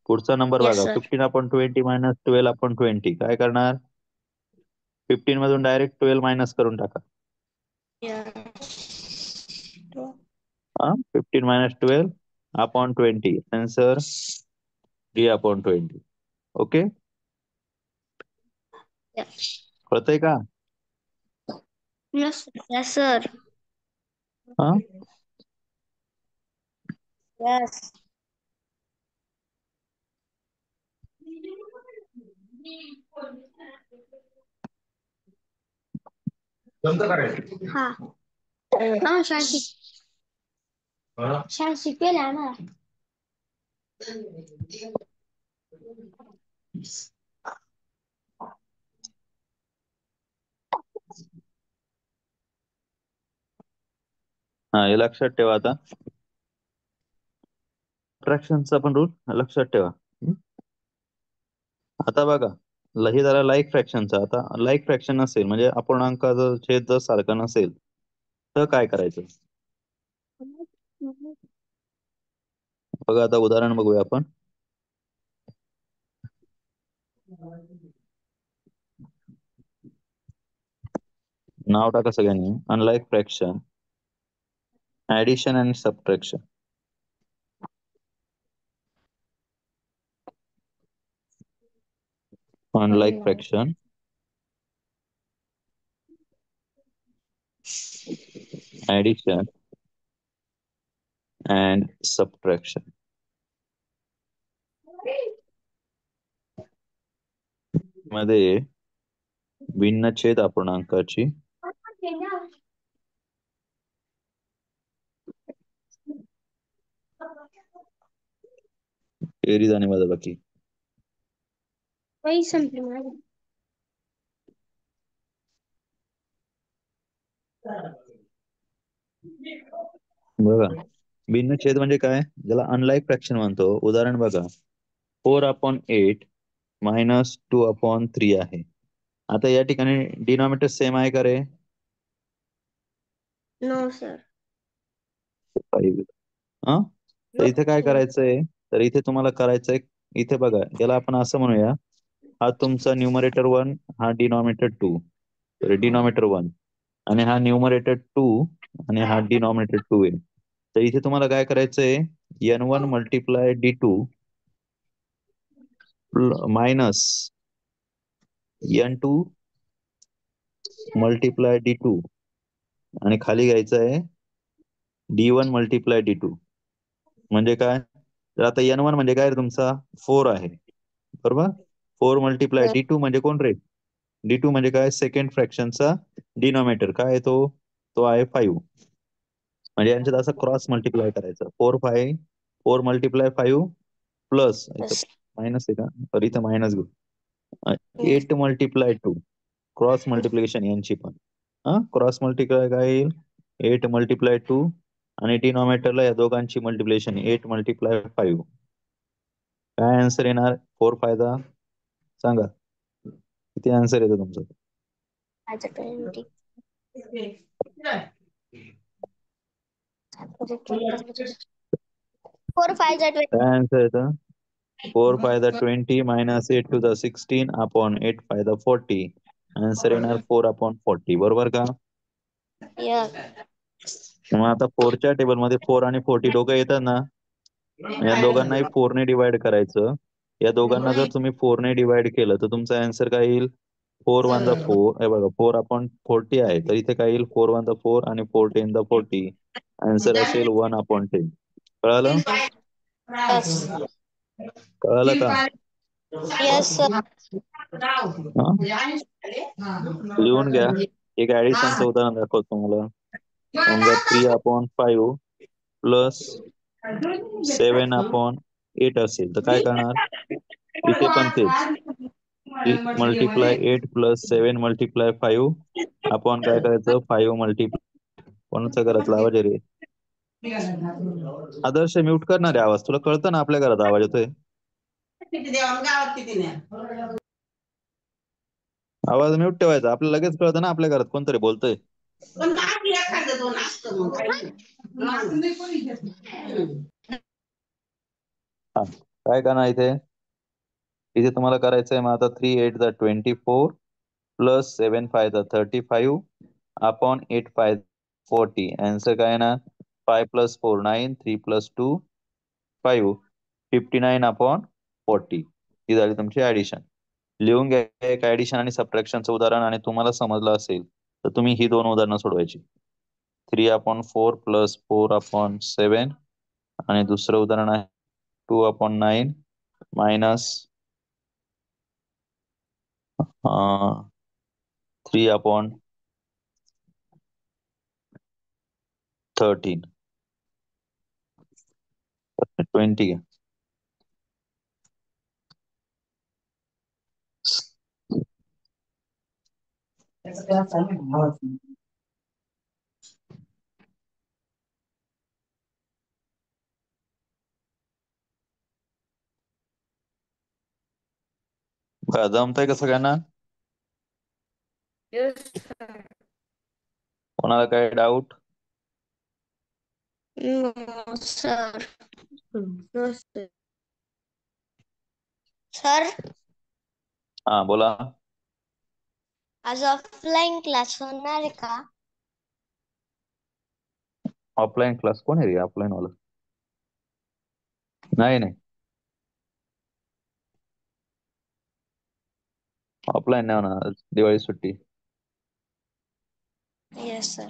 पुढचा नंबर Yes, बघा, sir. 15/20 - 12/20. काय करणार, 15 मधून डायरेक्ट 12 मायनस करून टाका. Yes. 15 - 12/20. आन्सर 3/20. ओके. Yes. कळतंय का. Yes. Yes, sir. हा Yes. हा. हा, शाळेत शिकवेल आम्हाला. हा हे लक्षात ठेवा. आता फ्रॅक्शनचा पण रूल लक्षात ठेवा. आता बघा, हे झालं लाईक फ्रॅक्शनचा. आता लाईक फ्रॅक्शन असेल म्हणजे अपूर्णांकाचा छेद जर सारखा नसेल तर काय करायचं, बघा. आता उदाहरण बघूया आपण. नाव टाका सगळ्यांनी. Unlike fraction, addition and subtraction. Unlike fraction, addition and subtraction. मध्ये भिन्न छेद अपूर्णांकाची बेरीज आणि वजाबाकी. वही संपली माझी. बघा, भिन्न छेद म्हणजे काय, ज्याला अनलाईक फ्रॅक्शन म्हणतो. उदाहरण बघा, 4/8 - 2/3 आहे. आता या ठिकाणी डिनॉमिनेटर सेम आहे का रे. No sir. हा, तर इथे काय करायचंय, तर इथे तुम्हाला करायचंय, इथे बघा याला आपण असं म्हणूया, हा तुमचा न्यूमरेटर 1, हा डिनॉमिनेटर 2, तर डिनॉमिनेटर 1 आणि हा न्यूमरेटर 2 आणि हा डिनॉमिनेटर 2 आहे. तर इथे तुम्हाला काय करायचंय, n1 × d2 minus n2 × d2 आणि खाली घ्यायचं आहे d1 × d2. म्हणजे काय, तर आता n1 म्हणजे काय रे तुमचा 4 आहे. बरोबर. 4 मल्टिप्लाय D2 म्हणजे कोण रे? D2 म्हणजे काय? सेकंड फ्रॅक्शनचा डिनॉमिनेटर काय आहे तो? तो आहे 5. म्हणजे यांच्यात असं क्रॉस मल्टिप्लाय करायचं. 4 मल्टिप्लाय 5 प्लस इथं मायनस आहे का? तर इथं मायनस घेऊ. 8 मल्टिप्लाय 2 क्रॉस मल्टिप्लिकेशन यांची पण. क्रॉस मल्टिप्लाय काय येईल? 8 मल्टिप्लाय 2 आणि डिनॉमिनेटरला या दोघांची मल्टिप्लिकेशन 8 मल्टिप्लाय 5. काय आन्सर येणार? 4 फायदा सांगा. किती आन्सर येतो तुमचं? 4 5 काय आन्सर येतं? 4 फायदा 20 मायनस 8 टू द 16 अपॉन 8 फायदा 40. आन्सर येणार 4 अपॉन 40. बरोबर का? मग आता 4च्या टेबलमध्ये 4 आणि 40 दोघं येतात ना. या दोघांनाही 4 ने डिवाइड करायचं. या दोघांना जर तुम्ही 4 ने डिवाइड केलं तर तुमचा आन्सर काय येईल? 4 1 द 4. हे बघा 4 अपॉन 40 आहे तर इथे काय येईल? 4 1 द 4 आणि 4 10 द 40. आन्सर असेल 1 अपॉन 10. कळालं? कळालं का? Yes sir. लिहून घ्या. एक ऍडिशनचं उदाहरण दाखवतो तुम्हाला. समजा 3 अपॉन 5 प्लस 7 अपॉन 8 असेल तर काय करणार? इथे पण तेच. 3 मल्टिप्लाय 8 प्लस 7 मल्टिप्लाय 5 अपॉन काय करायचं? 5 मल्टिप्लाय. कोणाच्या घरातला आवाज आहे रे? आदर्श म्यूट करणार आहे आवाज. तुला कळतं ना आपल्या घरात आवाज येतोय? आवाज म्यूट ठेवायचा. आपल्याला लगेच कळतं ना आपल्या घरात कोणतरी बोलतोय. काय करणार इथे? इथे तुम्हाला करायचंय मग आता 3 8 the 24 plus 7 5 the 35 upon 8 5 40. Answer काय ना? 5 प्लस 4 9 3 प्लस 2 5 59 अपॉन 40. ही झाली तुमची ऍडिशन. लिहून घ्या एक ऍडिशन आणि सबट्रॅक्शनचं उदाहरण आणि तुम्हाला समजलं असेल तर तुम्ही ही 2 उदाहरणं सोडवायची. 3 अपॉन 4 प्लस 4 अपॉन 7 आणि दुसरं उदाहरण आहे 2 अपॉन 9 मायनस 3 अपॉन 13 20. जमतंय का सगळ्यांना? यस कोणाला काय डाऊट? सर. सर. सर हा बोला. आज ऑफलाईन क्लास होणार आहे का? ऑफलाईन क्लास कोण आहे रे ऑफलाईन वाला? नाही नाही ऑफलाईन नाही होणार. दिवाळी सुट्टी. Yes sir.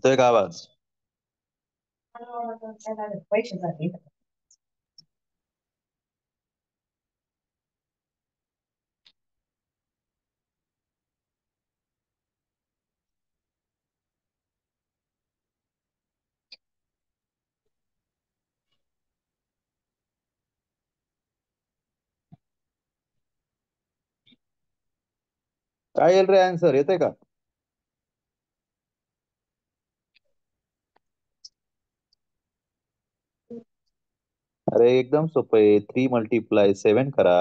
येतोय का आवाज? काय येईल रे आन्सर, येते का? अरे एकदम सोपं आहे. 3 मल्टिप्लाय 7 करा,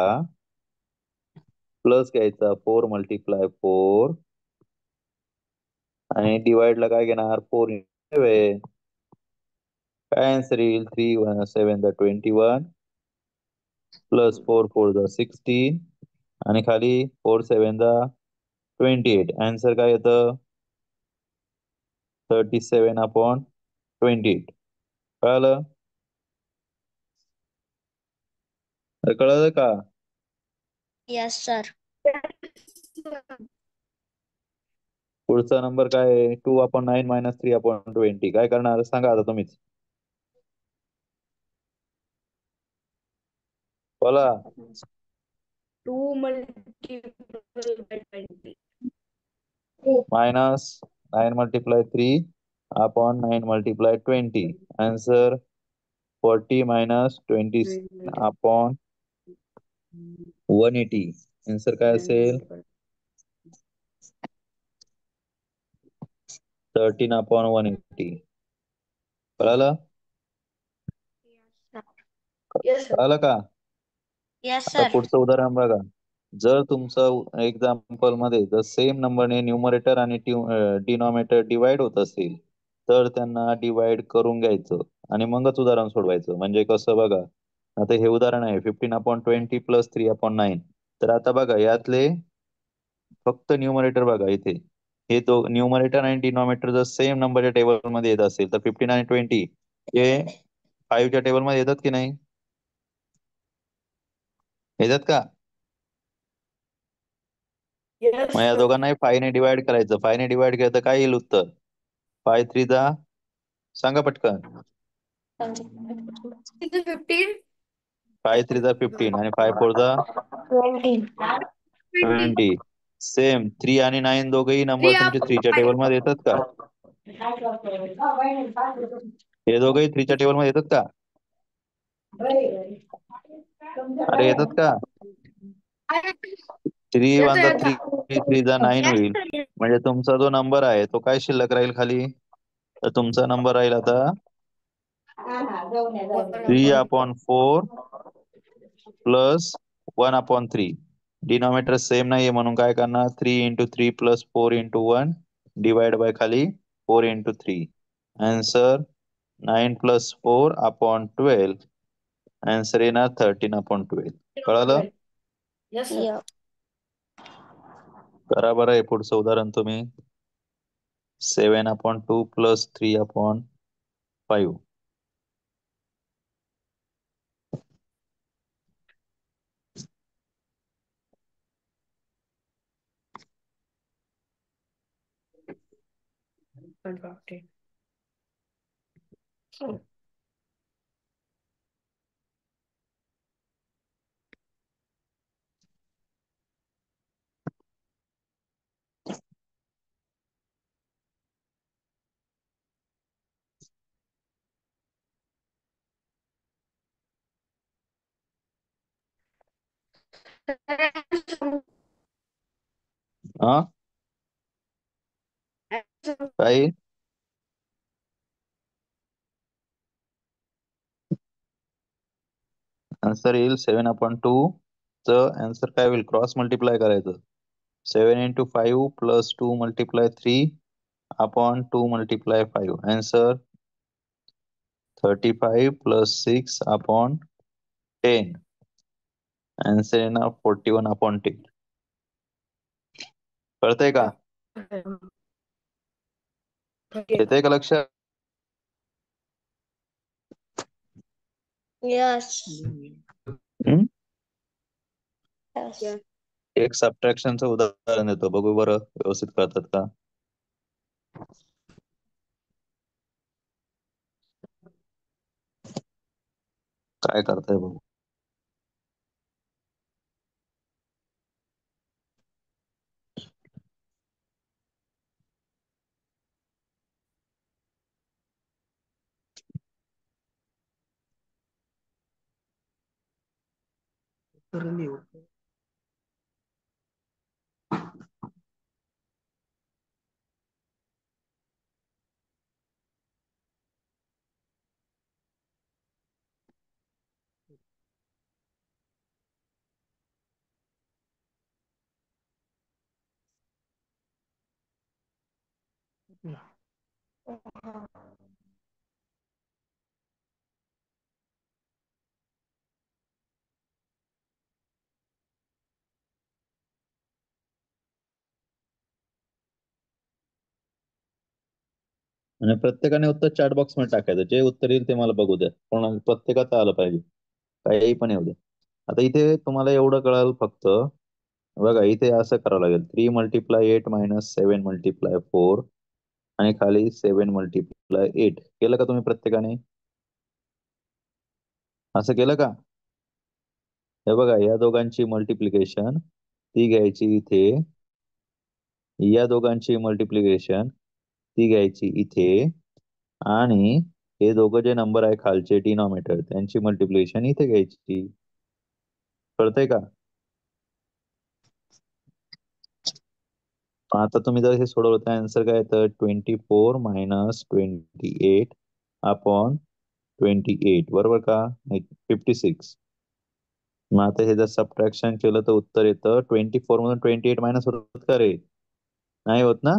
प्लस घ्यायचा 4 मल्टिप्लाय 4 आणि डिवाइड ला काय घेणार 4 7. काय आन्सर येईल? 3 1 7 21 प्लस 4 4 16 आणि खाली 4 7 28. आन्सर काय येतं? 37/28. कळलं? कळलं का? Yes, sir. पुढचा नंबर काय आहे? 2/9 - 3/20. काय करणार सांगा आता तुम्हीच. बोला. 2 multiple by 20. -9 × 3/9 × 20. Answer 40 - 27/180. आन्सर काय असेल? 13/180. कळालं? Yes, sir. कळालं का? Yes, आता sir. पुढचं उदाहरण बघा. जर तुमचं एक्झाम्पल मध्ये जर सेम नंबरने न्यूमरेटर आणि डिनॉमिनेटर डिवाइड होत असेल तर त्यांना डिवाइड करून घ्यायचं आणि मगच उदाहरण सोडवायचं. म्हणजे कसं बघा, आता हे उदाहरण आहे 15/20 प्लस 3/9. तर आता बघा यातले फक्त न्यूमरेटर बघा इथे, हे तो न्यूमरेटर आणि डिनॉमिनेटर जर सेम नंबरच्या टेबल मध्ये येत असेल तर 15 आणि 20 हे 5च्या टेबल मध्ये येतात की नाही? येतात का? Yes, मग या sir. दोघांनाही 5 ने डिवाइड करायचं. 5 ने डिवाइड केलं तर काय येईल उत्तर? 5 3 सांगा पटकन. 15. 5 3 15 आणि 5 4 20. 20. सेम 3 आणि 9 दोघेही नंबर 3 तुमचे upon 3च्या 5. टेबल मध्ये येतात का? हे दोघेही 3च्या टेबल मध्ये येतात का? अरे येतात का? 3 येतो 1 येतो. 3 3 9 Yes, होईल. sir. म्हणजे तुमचा जो नंबर आहे तो काय शिल्लक राहील खाली? तर तुमचा नंबर राहील आता 3/4 प्लस 1/3. डिनॉमिनेटर सेम नाहीये म्हणून काय करणार? 3 × 3 प्लस 4 × 1 डिवाइड बाय खाली 4 × 3. आन्सर 9 + 4/12. आन्सर येणार 13/12. कळालं? Yes, sir. Yeah. करा बरं हे पुढचं उदाहरण तुम्ही. 7/2 प्लस 3/5. हा काय? आन्सर येईल 7/2. च आन्सर काय होईल? क्रॉस मल्टिप्लाय करायचं. 7 × 5 प्लस 2 × 3/2 × 5. Answer 35 plus 6/10. आन्सर येणार 41/10. कळतंय का? येतंय का लक्षात? Yes. हम्म? Yes. एक सबट्रॅक्शनचं उदाहरण देतो, बघू बरं व्यवस्थित कळतात का? काय करताय बघू. आणि प्रत्येकाने उत्तर चॅट बॉक्स मध्ये टाकायचं. जे उत्तर येईल ते मला बघू द्या. पण प्रत्येकाचं आलं पाहिजे. काही पण येऊ दे. आता इथे तुम्हाला एवढं कळाल फक्त. बघा इथे असं करावं लागेल. 3 × 8 - 7 × 4 आणि खाली 7 × 8 केलं का तुम्ही प्रत्येकाने? असं केलं का? हे बघा या दोघांची मल्टिप्लिकेशन ती घ्यायची इथे, या दोघांची मल्टिप्लिकेशन ती घ्यायची इथे, आणि हे दोघं जे नंबर आहे खालचे डिनॉमिनेटर त्यांची मल्टिप्लिकेशन इथे घ्यायची. कळतंय का? आता तुम्ही जर हे सोडवलं तर आन्सर काय येतं? 24 - 28 अपॉन 28 बरोबर का? 56. मग आता हे जर सबट्रॅक्शन केलं तर उत्तर येतं 24 मधून 28 मायनस होत का रे? नाही होत ना?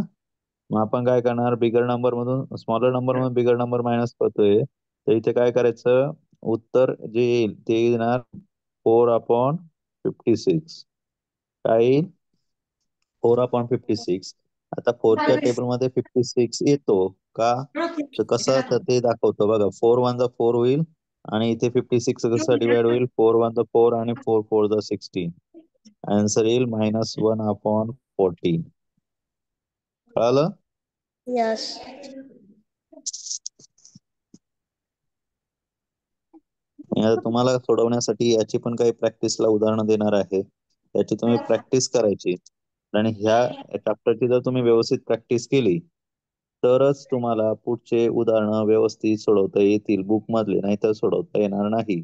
मग आपण काय करणार? बिगर नंबर मधून स्मॉलर नंबर मधून बिगर नंबर मायनस करतोय, तर इथे काय करायचं? उत्तर जे येईल ते येणार 4/56. काय येईल? 4/56. आता 4च्या टेबलमध्ये 56 येतो का? तर कसं तर ते दाखवतो बघा. 4 1 4 होईल आणि इथे 56 कसं डिवाइड होईल? 4 1 4 आणि 4 4 16. आन्सर येईल -1/14. कळालं? Yes. आणि आता तुम्हाला सोडवण्यासाठी याची पण काही प्रॅक्टिसला उदाहरणं देणार आहे. याची तुम्ही प्रॅक्टिस करायची. आणि ह्या चॅप्टरची जर तुम्ही व्यवस्थित प्रॅक्टिस केली तरच तुम्हाला पुढचे उदाहरणं व्यवस्थित सोडवता येतील बुक मधले, नाहीतर सोडवता येणार नाही.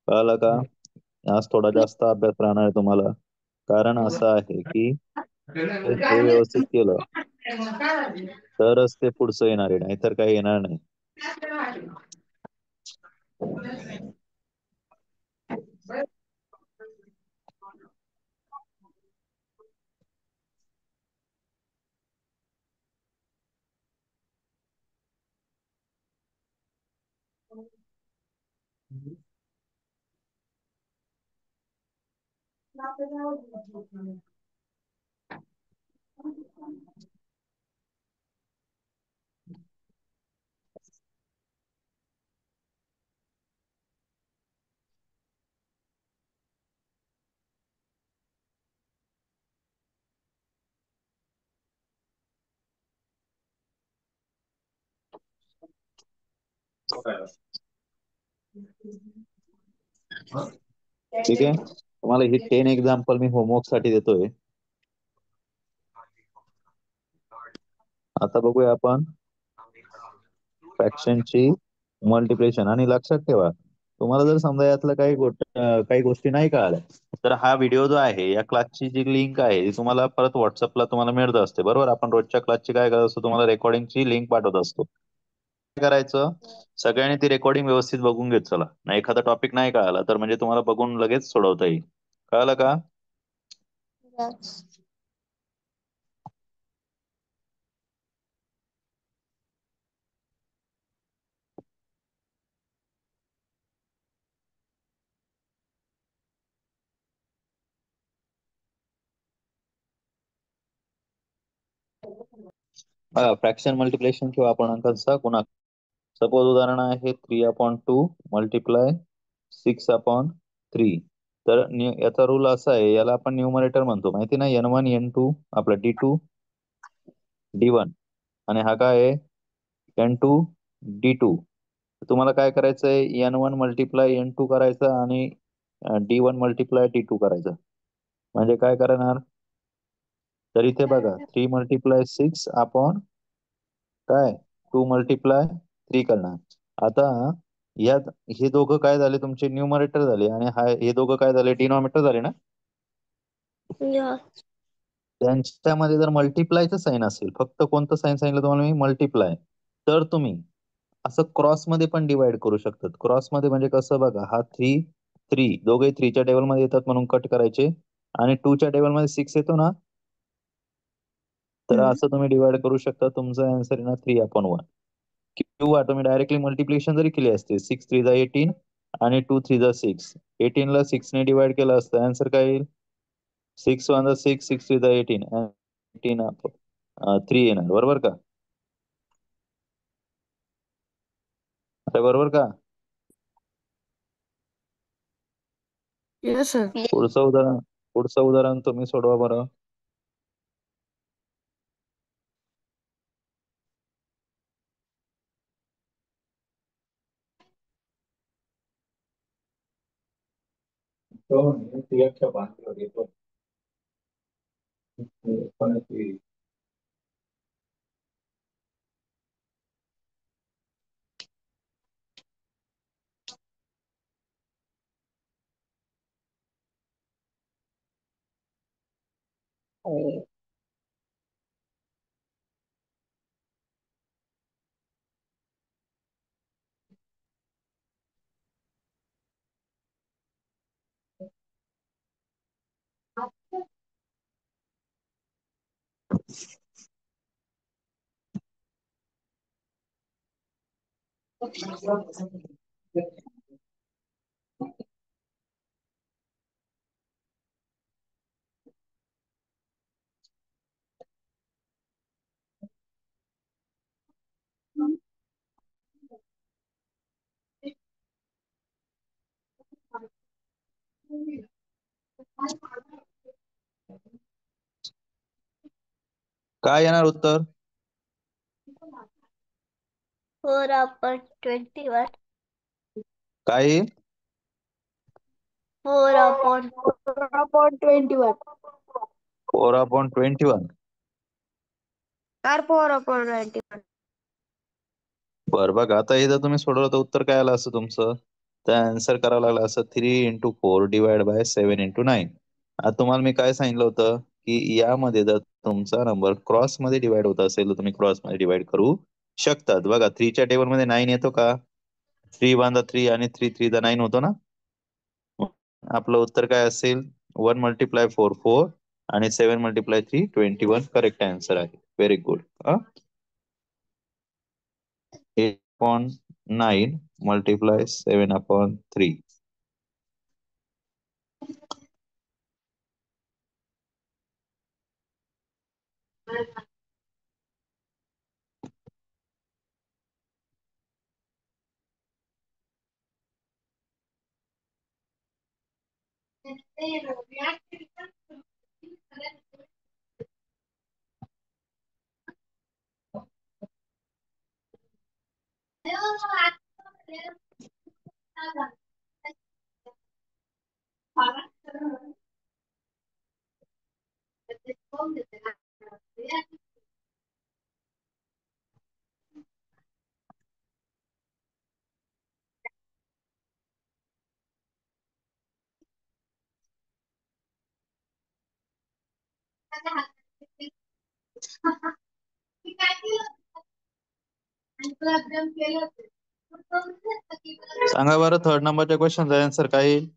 कळालं का? आज थोडा जास्त अभ्यास राहणार आहे तुम्हाला. कारण असं आहे की हे व्यवस्थित केलं तरच ते पुढचं येणार आहे, नाहीतर काही येणार नाही. ठीक आहे. तुम्हाला ही 10 एक्झाम्पल मी होमवर्क साठी देतोय. आता बघूया आपण फ्रॅक्शनची मल्टिप्लिकेशन. आणि लक्षात ठेवा, तुम्हाला जर समजा यातलं काही गोष्टी नाही कळाल्या तर हा व्हिडिओ जो आहे या क्लासची जी लिंक आहे ती तुम्हाला परत व्हॉट्सअपला तुम्हाला मिळत असते बरोबर. आपण रोजच्या क्लासची काय करत असतो, तुम्हाला रेकॉर्डिंगची लिंक पाठवत असतो. काय करायचं? सगळ्यांनी ती रेकॉर्डिंग व्यवस्थित बघून घेत चला. नाही एखादा टॉपिक नाही कळाला तर म्हणजे तुम्हाला बघून लगेच सोडवता येईल. कळालं का? Yes. फ्रॅक्शन मल्टिप्लिकेशन किंवा अपूर्णांकांचा गुणाकार. सपोज उदाहरण आहे 3/2 मल्टिप्लाय 6/3. तर याचा रूल असा आहे, याला आपण न्यूमरेटर म्हणतो माहिती ना, n1 n2 आपला d2 d1, आणि हा काय आहे n2 d2. तुम्हाला काय करायचंय, N1 मल्टिप्लाय N2 करायचं आणि D1 मल्टिप्लाय D2 करायचं. म्हणजे काय करणार, तर इथे बघा 3 मल्टिप्लाय 6 अपॉन काय 2 मल्टिप्लाय 3 करणार. आता यात हे दोघं काय झाले, तुमचे न्यूमरेटर झाले आणि हे दोघं काय झाले, डिनॉमिनेटर झाले ना. Yeah. त्यांच्यामध्ये जर मल्टिप्लायचं साईन असेल, फक्त कोणतं साईन सांगितलं तुम्हाला मी, मल्टिप्लाय, तर तुम्ही असं क्रॉस मध्ये पण डिवाइड करू शकतात. क्रॉस मध्ये म्हणजे कसं बघा, हा 3 दोघे 3च्या टेबल मध्ये येतात म्हणून कट करायचे आणि 2च्या टेबल मध्ये 6 येतो ना, तर असं तुम्ही डिवाइड करू शकता. तुमचा आन्सर आहे ना 3/1 किंवा तुम्ही डायरेक्टली मल्टिप्लिकेशन जरी केली असते, 6 3 जा 18 आणि 2 3 जा 6, 18 ला 6 ने डिवाइड केलं असतं, आन्सर काय येईल, 6 1 जा 6, 6 3 जा 18, 3 येणार. बरोबर का, अरे बरोबर का. Yes, sir. पुढचं उदाहरण तुम्ही सोडवा बरं. काय येणार उत्तर, 4/21. काय येईल, 4/21. 4/21. Sir, 4/21. बरं बघा, आता हे जर तुम्ही सोडवलं तर उत्तर काय आलं असं तुमचं, तर आन्सर करावं लागलं असं 3 × 4 डिवाइड बाय 7 × 9. आता तुम्हाला मी काय सांगितलं होतं की यामध्ये जर तुमचा नंबर क्रॉस मध्ये डिवाइड होत असेल तर तुम्ही क्रॉस मध्ये डिवाइड करू शकतात. बघा 3च्या टेबल मध्ये 9 येतो का, 3 1 जा 3 आणि 3 3 जा 9 होतो ना. आपलं उत्तर काय असेल, 1 × 4 4 आणि 7 × 3 21 करेक्ट आन्सर आहे. Very good. 8/9 × 7/3. सांगा बरं, थर्ड नंबरच्या क्वेश्चनचा आन्सर काय येईल.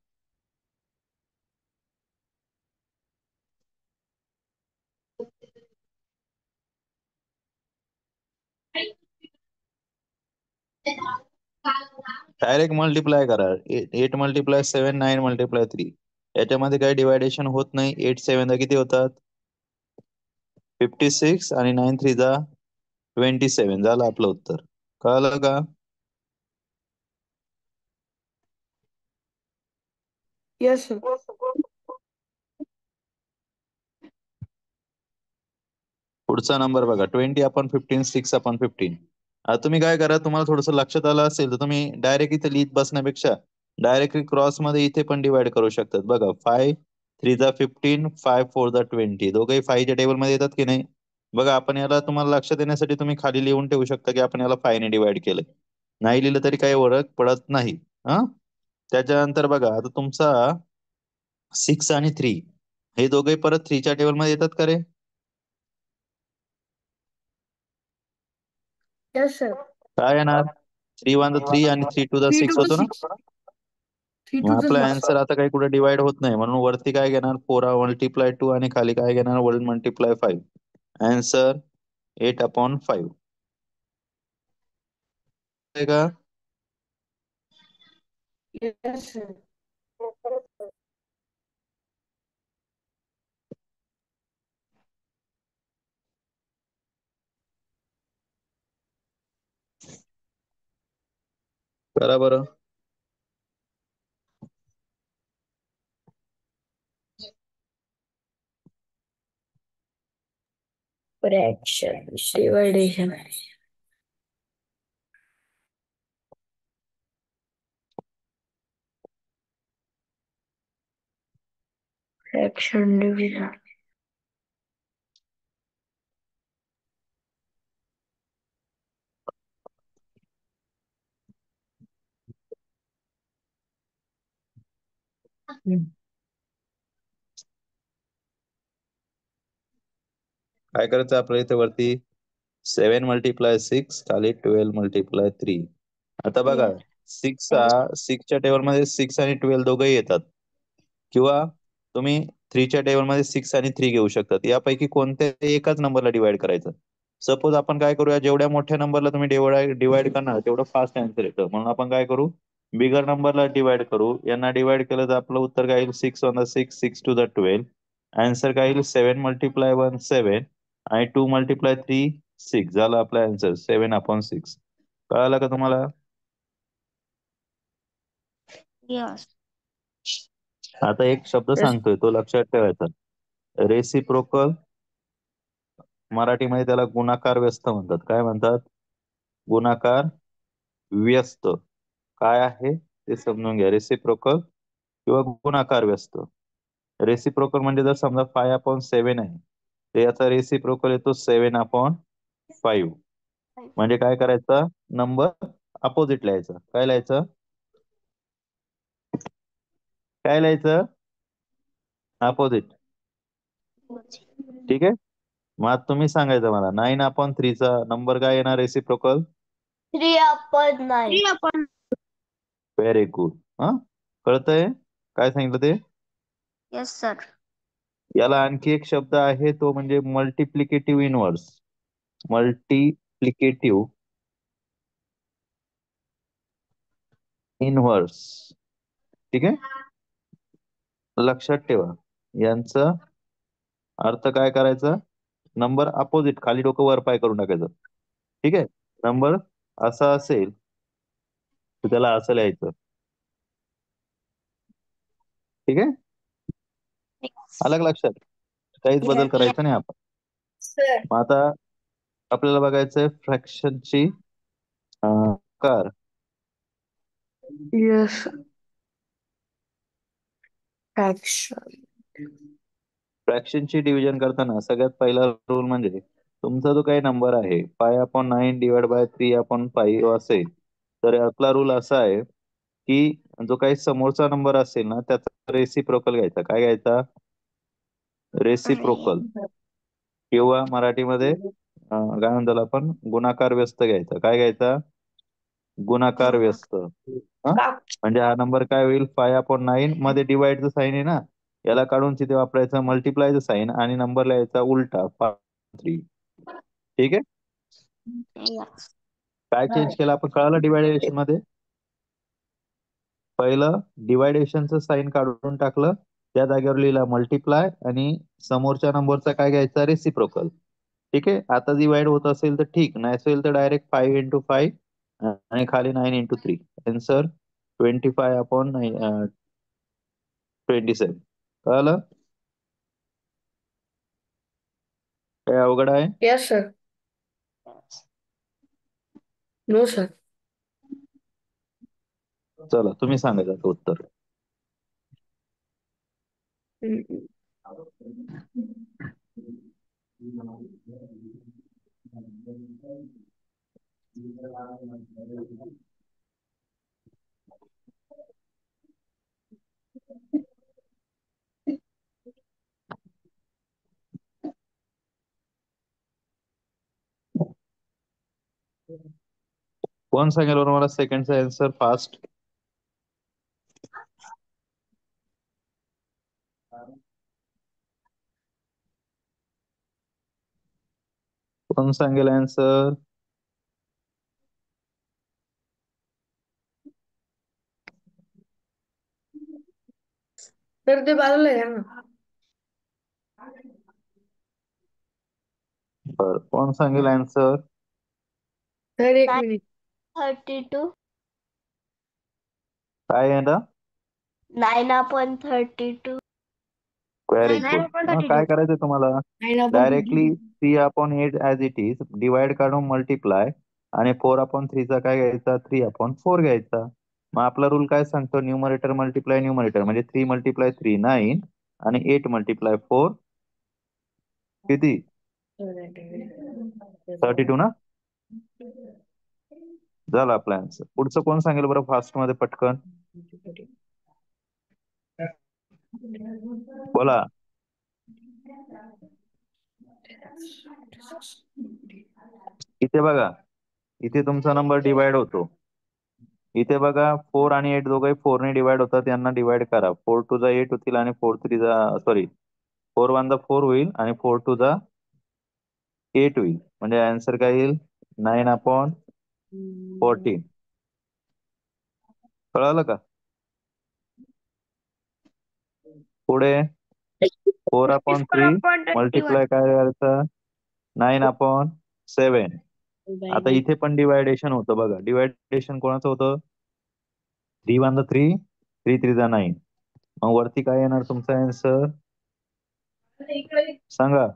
डायरेक्ट मल्टिप्लाय करा. 8 × 7 9 × 3. याच्यामध्ये काही डिवायडेशन होत नाही. 8 7 दा किती होतात, 56 आणि 9 3 जा 27. झालं आपलं उत्तर. कळलं का. Yes, sir. पुढचा नंबर बघा, 20/15 6/15. आता तुम्ही काय करा, तुम्हाला थोडंसं लक्षात आलं असेल तर तुम्ही डायरेक्ट इथे लिहित बसण्यापेक्षा डायरेक्टली क्रॉस मध्ये इथे पण डिवाइड करू शकतात. बघा, 5 3 15, 5 4 20, दोघंही 5 च्या टेबल मध्ये येतात की नाही. बघा, आपण याला तुम्हाला लक्षात येण्यासाठी तुम्ही खाली लिहून ठेवू शकता की आपण याला 5 ने डिवाइड केलंय. नाही लिहिलं तरी काही फरक पडत नाही. हा, त्याच्यानंतर बघा, आता तुमचा 6 आणि 3 हे दोघे परत 3 च्या टेबल मध्ये येतात का रे? Yes, sir. काय येणार? 3 1 3 आणि 3 2 3 6 to होतो ना. 6. 3 मग to आपला 6. आन्सर आता काही कुठे डिवाइड होत नाही, म्हणून वरती काय घेणार, 4 × 2 आणि खाली काय घेणार, 1 × 5. आन्सर 8/5 आहे का? Yes, sir. करा बरं. Fraction, division. Fraction division. काय करायचं आपल्या इथे वरती 7 × 6 खाली 12 × 3. आता बघा, सिक्सच्या टेबल मध्ये 6 आणि 12 दोघंही येतात, किंवा तुम्ही 3 च्या टेबल मध्ये 6 आणि 3 घेऊ शकतात. यापैकी कोणत्याही एकाच नंबरला डिवाइड करायचं. सपोज आपण काय करूया, जेवढ्या मोठ्या नंबरला तुम्ही डिवाइड करणार तेवढं फास्ट आन्सर येतं, म्हणून आपण काय करू, बिगर नंबरला डिवाइड करू. यांना डिवाइड केलं तर आपलं उत्तर काय येईल, 6 1 6, 6 2 12. आन्सर काय येईल, 7 × 1 7 आणि 2 × 3 6. झालं आपला आन्सर 7/6. कळालं का तुम्हाला? Yes. आता एक शब्द Yes. सांगतोय, तो लक्षात ठेवायचा. रेसिप्रोकल, मराठीमध्ये त्याला गुणाकार व्यस्त म्हणतात. काय म्हणतात? गुणाकार व्यस्त. काय आहे ते समजून घ्या. रेसिप्रोकल किंवा गुणाकार व्यस्त. रेसिप्रोकल म्हणजे जर समजा 5/7 आहे, तर याचा रेसिप्रोकल येतो 7/5. म्हणजे काय करायचं, नंबर अपोजिट लिहायचा. काय लिहायचं? काय लिहायचं? अपोजिट. ठीक आहे. मग आता तुम्ही सांगायचं मला, 9/3 चा नंबर काय येणार रेसिप्रोकल? 3/9. 3/. Very good. हा, कळतंय काय सांगितलं ते? Yes, sir. याला आणखी एक शब्द आहे, तो म्हणजे मल्टिप्लिकेटिव्ह इनव्हर्स. Multiplicative inverse. ठीक आहे, लक्षात ठेवा. यांचा अर्थ काय करायचा, नंबर अपोजिट, खाली डोकं वर पाय करून टाकायचं. ठीक आहे, नंबर असा असेल तर त्याला असं लिहायचं. ठीक आहे, अलग लक्षात, काहीच बदल करायचा नाही आपण. Sir. मग आता आपल्याला बघायचंय फ्रॅक्शनची कार. Yes. Fraction. फ्रॅक्शनची डिव्हिजन करताना सगळ्यात पहिला रूल म्हणजे, तुमचा जो काही नंबर आहे 5/9 / 3/5 असेल, तर यातला रूल असा आहे की जो काही समोरचा नंबर असेल ना, त्याचा रेसिप्रोकल घ्यायचा. काय घ्यायचा? रेसिप्रोकल, किंवा मराठीमध्ये काय म्हणतो आपण, गुणाकार व्यस्त घ्यायचा. काय घ्यायचा? गुणाकार व्यस्त. हा, म्हणजे हा नंबर काय होईल, 5/9 मध्ये डिवाइडचं साईन आहे ना, याला काढून तिथे वापरायचं मल्टिप्लायचं साईन आणि नंबर लिहायचा उलटा 5/3. ठीक आहे. Yes. काय चेंज केलं आपण, कळालं डिवायडेशन मध्ये? पहिलं डिवायडेशनचं साईन काढून टाकलं, त्या जागेवर लिहिला मल्टिप्लाय आणि समोरच्या नंबरचा काय घ्यायचा, रेसिप्रोकल. ठीक आहे. आता डिवाइड होत असेल तर ठीक, नाही असेल तर डायरेक्ट 5 × 5 आणि खाली 9 × 3. आन्सर 25/27. कळालं? काय अवघड आहे? Yes, sir. No sir. चला तुम्ही सांगायचं आता उत्तर. कोण सांगेल बरं मला सेकंडचा आन्सर फास्ट? कोण सांगेल आन्सर? तर ते बाजूला घ्या ना. बर कोण सांगेल आन्सर? सर एक मिनिट. 32. काय आहे ना? 9/32. व्हेरी नाही गुड. आपण मग 32. काय करायचं तुम्हाला? नाही आपण directly 3/8 as it is divide काढून मल्टिप्लाय आणि 4/3 चा काय घ्यायचा? 3/4 घ्यायचा. मग आपला रूल काय सांगतो? न्यूमरेटर मल्टिप्लाय न्यूमरेटर म्हणजे 3 × 3 9 आणि 8 × 4 किती? 32 ना? झाला आपला आन्सर. पुढचं कोण सांगेल बरं फास्ट मध्ये पटकन? बोला. इथे बघा, इथे तुमचा नंबर डिवाइड होतो. इथे बघा 4 आणि 8 दोघंही 4 ने डिवाइड होतात. यांना डिवाइड करा. 4 2 जा 8 होतील आणि 4 3 जा सॉरी 4 1 जा 4 होईल आणि 4 2 जा 8 होईल. म्हणजे आन्सर काय येईल? 9/14. कळालं का? पुढे 4/3 मल्टिप्लाय काय करायचं? 9/7. आता इथे पण डिवायडेशन होतं बघा. डिवायडेशन कोणाचं होतं? 3 1 जा 3 3 3 जा 9. मग वरती काय येणार तुमचा आन्सर? सांगा.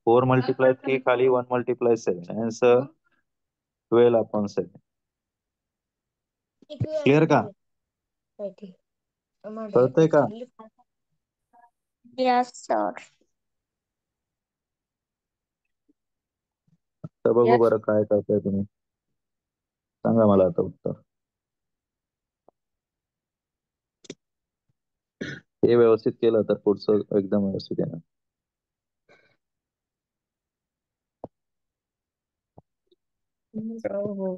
4 × 3 खाली 1 × 7. आन्सर 12/7. क्लिअर का? कळतंय का? Yes, sir. तर बघू Yes. बरं काय करताय तुम्ही. सांगा मला आता उत्तर. हे व्यवस्थित केलं तर पुढचं एकदम व्यवस्थित येणार. हो.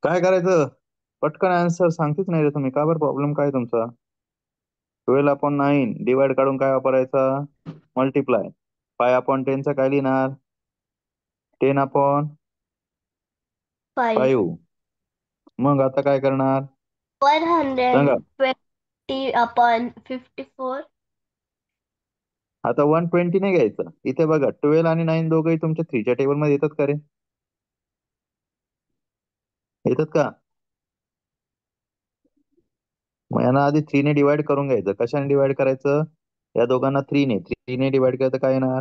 काय करायचं? पटकन आन्सर सांगतेच नाही रे तुम्ही. का बरं प्रॉब्लेम काय तुमचा? 12/9 डिवाइड काढून काय वापरायचा? मल्टिप्लाय. 5/10 चा काय लिहिणार? 10/5. 5. मग आता काय करणार? सांगा. 120/54. आता 120 नाही घ्यायचं. इथे बघा 12 आणि 9 दोघंही तुमच्या 3 च्या टेबल मध्ये येतात का रे? येतात का? मग यांना आधी 3 ने डिवाइड करून घ्यायचं. कशाने डिवाइड करायचं? या दोघांना 3 ने. 3 ने डिवाइड केलं तर काय येणार?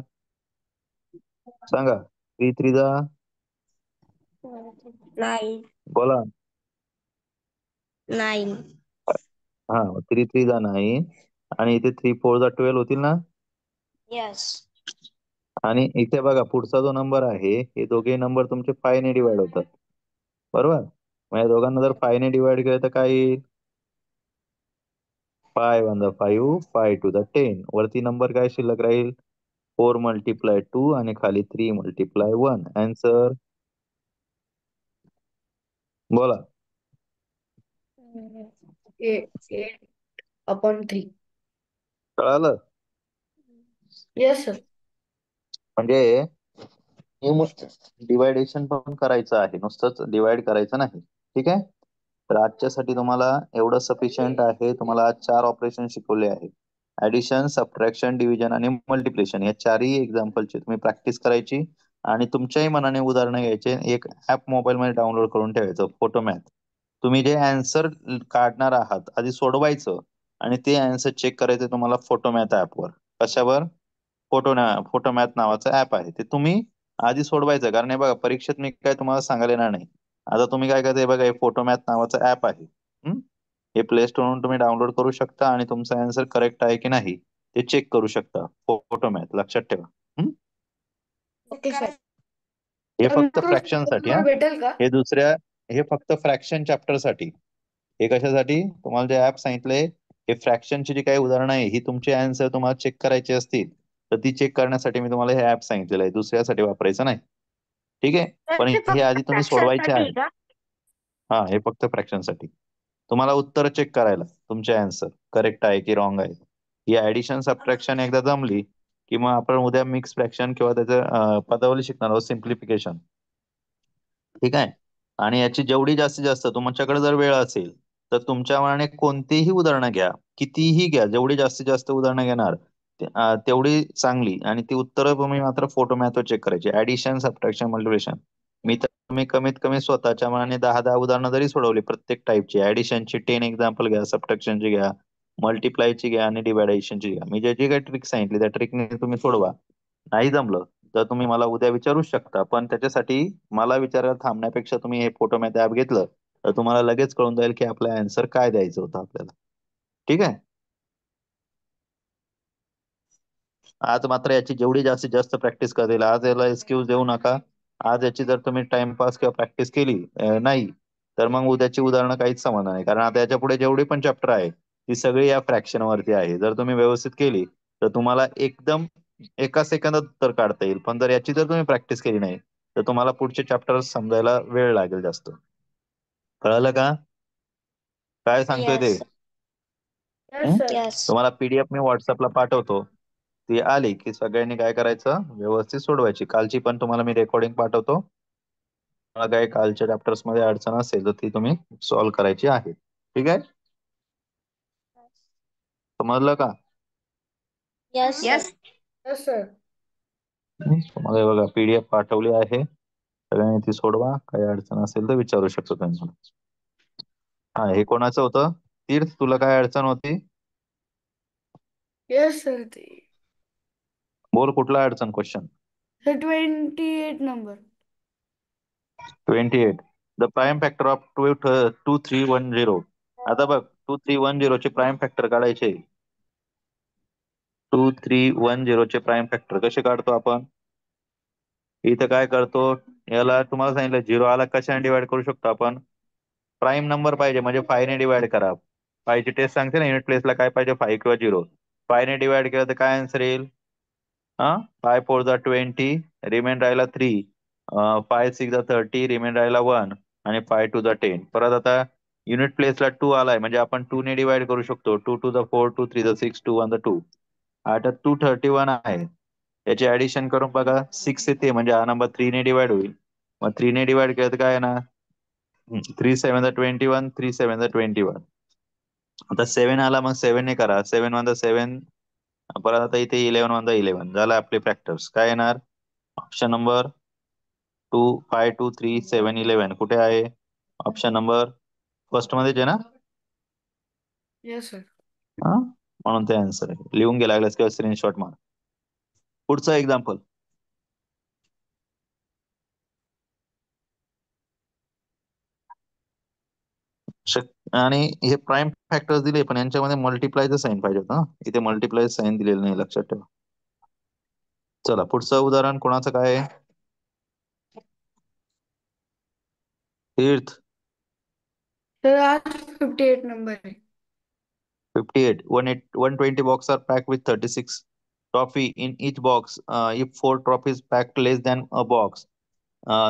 सांगा. 3 3 जा 9. बोला. 9. हा 3 3 जा 9 आणि इथे 3 4 जा 12 होतील ना? Yes. आणि इथे बघा पुढचा जो नंबर आहे हे दोघे नंबर तुमचे 5 ने डिवाइड होतात. बरोबर? म्हणजे दोघांना जर 5 ने डिवाइड केलं तर काय येईल? 5 1 the 5, 5 to the 10. वरती नंबर काय शिल्लक राहील? 4 मल्टिप्लाय 2 आणि खाली 3 मल्टिप्लाय 1. आन्सर बोला. 8 upon 3. कळालं? Yes, sir. म्हणजे डिवायडेशन पण करायचं आहे, नुसतंच डिवाइड करायचं नाही. ठीक आहे. तर आजच्यासाठी तुम्हाला एवढं सफिशियंट आहे. तुम्हाला आज 4 ऑपरेशन शिकवले आहे. ऍडिशन, सबट्रॅक्शन, डिव्हिजन आणि मल्टिप्लिकेशन या चारही एक्झाम्पलची तुम्ही प्रॅक्टिस करायची आणि तुमच्याही मनाने उदाहरणं घ्यायचे. एक ऍप मोबाईलमध्ये डाउनलोड करून ठेवायचं, फोटो मॅथ. तुम्ही जे अँसर काढणार आहात आधी सोडवायचं आणि ते अँसर चेक करायचं तुम्हाला फोटो मॅथ ऍपवर. कशावर? फोटो मॅथ नावाचं ऍप आहे, ते तुम्ही आधी सोडवायचं. कारण हे बघा, परीक्षेत मी काय तुम्हाला सांगायला येणार नाही. आता तुम्ही काय करता, हे बघा, हे फोटो मॅथ नावाचं ऍप आहे. हे प्ले स्टोरवरून तुम्ही डाउनलोड करू शकता आणि तुमचा आन्सर करेक्ट आहे की नाही ते चेक करू शकता. फोटो मॅथ लक्षात ठेवा. हम्म? Okay, sir. हे फक्त त्यानंतर फ्रॅक्शन साठी हा. भेटेल का? हे फक्त फ्रॅक्शन चॅप्टर साठी. हे कशासाठी? तुम्हाला जे ऍप सांगितलंय, हे फ्रॅक्शनची जी काही उदाहरणं आहे ही तुमचे आन्सर तुम्हाला चेक करायची असतील तर ती चेक करण्यासाठी मी तुम्हाला हे ऍप सांगितलेलं आहे, दुसऱ्यासाठी वापरायचं नाही. ठीक आहे. पण हे आधी तुम्ही सोडवायचे आहे. हा, हे फक्त फ्रॅक्शन साठी. तुम्हाला उत्तर चेक करायला तुमचे आन्सर करेक्ट आहे की रॉंग आहे. ही ऍडिशन सबट्रॅक्शन एकदा जमली की मग आपण उद्या मिक्स फ्रॅक्शन किंवा त्याचं पदावली शिकणार आहोत, सिम्प्लिफिकेशन. ठीक आहे. आणि याची जेवढी जास्तीत जास्त तुमच्याकडे जर वेळ असेल तर तुमच्या मनाने कोणतीही उदाहरणं घ्या, कितीही घ्या. जेवढी जास्तीत जास्त उदाहरणं घेणार तेवढी चांगली. आणि ती उत्तरं तुम्ही मात्र फोटो मॅथवर चेक करायची. Addition, subtraction, multiplication. मी कमीत कमी स्वतःच्या मनाने 10 उदाहरणं जरी सोडवली प्रत्येक टाईपची, ऍडिशनची 10 एक्झाम्पल घ्या, सबट्रॅक्शनची घ्या, मल्टिप्लायची घ्या आणि डिव्हायडेशनची घ्या. मी जे जे काही ट्रिक सांगितली त्या ट्रिकने तुम्ही सोडवा. नाही जमलं तर तुम्ही मला उद्या विचारूच शकता. पण त्याच्यासाठी मला विचारायला थांबण्यापेक्षा तुम्ही हे फोटो मॅथ ऍप घेतलं तर तुम्हाला लगेच कळून जाईल की आपला आन्सर काय द्यायचं होतं आपल्याला. ठीक आहे. आज मात्र याची जेवढी जास्तीत जास्त प्रॅक्टिस करेल, आज याला एक्सक्यूज देऊ नका. आज याची जर तुम्ही टाइमपास किंवा प्रॅक्टिस केली नाही तर मग उद्याची उदाहरणं काहीच समजणार नाही. कारण आता याच्या पुढे जेवढी पण चॅप्टर आहे ती सगळी या फ्रॅक्शन वरती आहे. जर तुम्ही व्यवस्थित केली तर तुम्हाला एकदम एका सेकंदात उत्तर काढता येईल. पण जर याची जर तुम्ही प्रॅक्टिस केली नाही तर तुम्हाला पुढचे चॅप्टर समजायला वेळ लागेल जास्त. कळलं का काय सांगतोय ते? Yes. Yes, sir. Yes. तुम्हाला पीडीएफ मी व्हॉट्सअपला पाठवतो. ती आली की सगळ्यांनी काय करायचं, व्यवस्थित सोडवायची. कालची पण तुम्हाला मी रेकॉर्डिंग पाठवतो. मला काही कालच्या चॅप्टर्स मध्ये अडचण असेल तर ती तुम्ही सॉल्व्ह करायची आहे. ठीक आहे. समजलं का? Yes, sir. Yes, sir. तुम्हाला हे बघा पीडीएफ पाठवली आहे, सगळ्यांनी ती सोडवा. काही अडचण असेल तर विचारू शकतो त्यांना. हा, हे कोणाचं होतं? तीर्थ, तुला काय अडचण होती? Yes, sir. बोल, कुठला अडचण question? The 28 number. 28. The prime factor of 2310. आता बघ, 2310 चे प्राईम फॅक्टर काढायचे. 2310 चे प्राईम फॅक्टर कसे काढतो आपण? इथं काय करतो, याला तुम्हाला सांगितलं झिरो आला कशाने डिवाइड करू शकतो आपण? प्राईम नंबर पाहिजे म्हणजे 5 ने डिवाइड करा. 5 ची टेस्ट सांगते ना, युनिट प्लेसला काय पाहिजे, 5 किंवा 0. 5 ने डिवाइड केलं तर काय आन्सर येईल? 5 4 जा 20, रिमेंड राहिला 3. 5 6 जा 30, रिमेंड राहिला 1 आणि 5 2 जा 10. परत आता युनिट प्लेसला 2 आलाय म्हणजे आपण 2 ने डिवाइड करू शकतो. 2 2 जा 4, 2 3 जा 6, 2 1 जा 2. आता 231 आहे. याचे ऍडिशन करून बघा, 6 येते म्हणजे हा नंबर 3 ने डिवाइड होईल. मग 3 ने डिवाइड केलं तर काय येणार? 3 7 जा 21, 3 7 जा 21. आता 7 आला मग 7 ने करा. 7 1 जा 7. परत आता इथे 11 1 जा 11. झालं आपले फॅक्टर्स. काय येणार? ऑप्शन नंबर 2 5 2 3 7 11 कुठे आहे? ऑप्शन नंबर फर्स्ट मध्येच आहे ना? Yes, sir. म्हणून ते आन्सर आहे. लिहून घे लागल्यास किंवा स्क्रीनशॉट मार. पुढचं एक्झाम्पल. आणि हे प्राईम फॅक्टर्स दिले पण यांच्यामध्ये मल्टिप्लायचं साईन पाहिजे होतं. इथे मल्टिप्लाय साईन दिलेलं नाही, लक्षात ठेवा. चला पुढचं उदाहरण कोणाचं काय आहे? तीर्थ, सर आज 58 नंबर आहे. 58. 120 boxes are packed with 36 trophy in each box. If 4 trophies packed less than a box,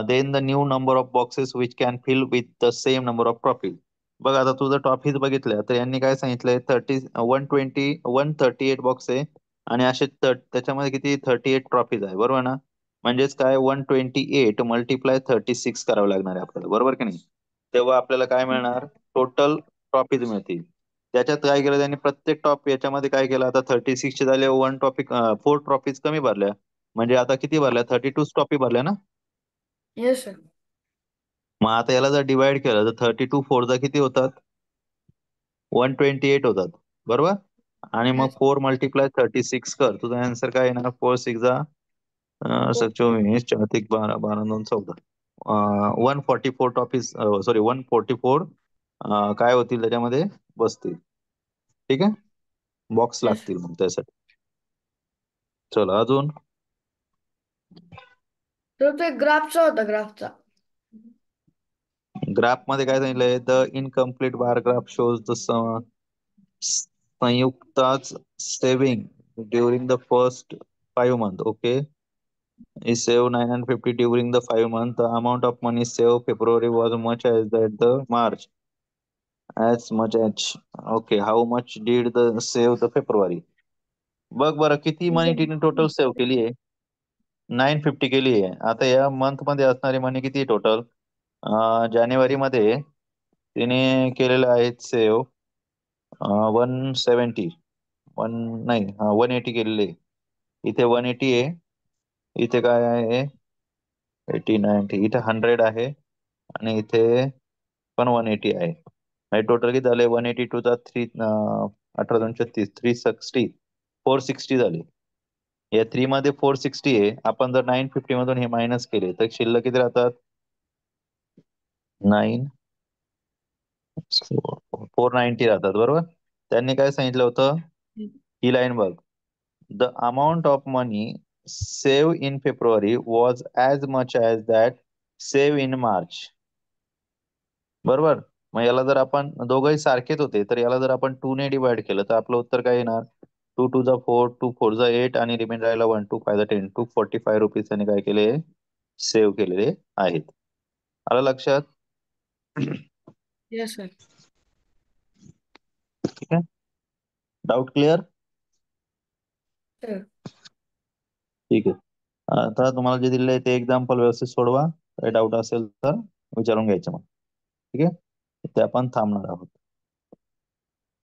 then the new number of boxes which can fill with the same number of trophies. बघ आता तुझं trophies बघितल्या तर यांनी काय सांगितलंय 138 box आहे आणि असे त्याच्यामध्ये किती 38 ट्रॉफीज आहे बरोबर ना. म्हणजेच काय 128 मल्टिप्लाय 36 करावं लागणार आहे आपल्याला बरोबर की नाही. तेव्हा आपल्याला काय मिळणार टोटल ट्रॉफीज मिळतील. त्याच्यात काय केलं त्यांनी प्रत्येक टॉप याच्यामध्ये काय केलं आता 36 चे झाले 4 ट्रॉफीज कमी भरल्या म्हणजे आता किती भरल्या 32 ट्रॉफी भरल्या ना. Yes sir. मग आता याला जर डिवाइड केलं तर 32 4 किती होतात 128 होतात बरोबर. आणि मग 4 मल्टिप्लाय 36 कर तुझा आन्सर काय येणार 4 6 24 4 3 12 12 2 14 144 टॉफीज सॉरी 144 काय होतील त्याच्यामध्ये बसतील. ठीक आहे बॉक्स Yes. लागतील मग त्यासाठी. चला अजून तर तो एक ग्राफचा होता ग्राफचा. ग्राफ मध्ये काय सांगितलंय the incomplete bar graph shows the संयुक्ताच saving during the first 5 months. Okay, he saved 950 during the 5 months. The amount of money saved February was much as that the March. As much as okay, how much did the save the February? बघ बरं किती मनी तिने total save केली आहे 950 केली आहे. आता या मंथ मध्ये असणारी मनी किती टोटल जानेवारी मध्ये तिने केलेलं आहे सेव्ह 170 नाही 180 केलेली आहे. इथे 180 आहे इथे काय आहे 80 90 इथे 100 आहे आणि इथे पण 180 आहे. म्हणजे टोटल किती झाले 182 चा 18 360 460 झाले. या 3 मध्ये 460 आहे. आपण जर 950 मधून हे मायनस केले तर शिल्लक किती राहतात 9 490 राहतात बरोबर. त्यांनी काय सांगितलं होतं ही लाईन बघ the amount of money save in February was as much as that save in March बरोबर. मग याला जर आपण दोघंही सारखेच होते तर याला जर आपण 2 ने डिवाइड केलं तर आपलं उत्तर काय येणार 2 2 जा 4 2 4 जा 8 आणि रिमेंडर राहिला 1 2 5 जा 10 245 रुपीज त्यांनी काय केले सेव्ह केलेले आहेत. आलं लक्षात. Yes sir. ठीक आहे डाऊट क्लिअर. सर ठीक आहे आता तुम्हाला जे दिलेलं आहे ते एक्झाम्पल व्यवस्थित सोडवा काही डाऊट असेल तर विचारून घ्यायचं मग. ठीक आहे ते आपण थांबणार आहोत.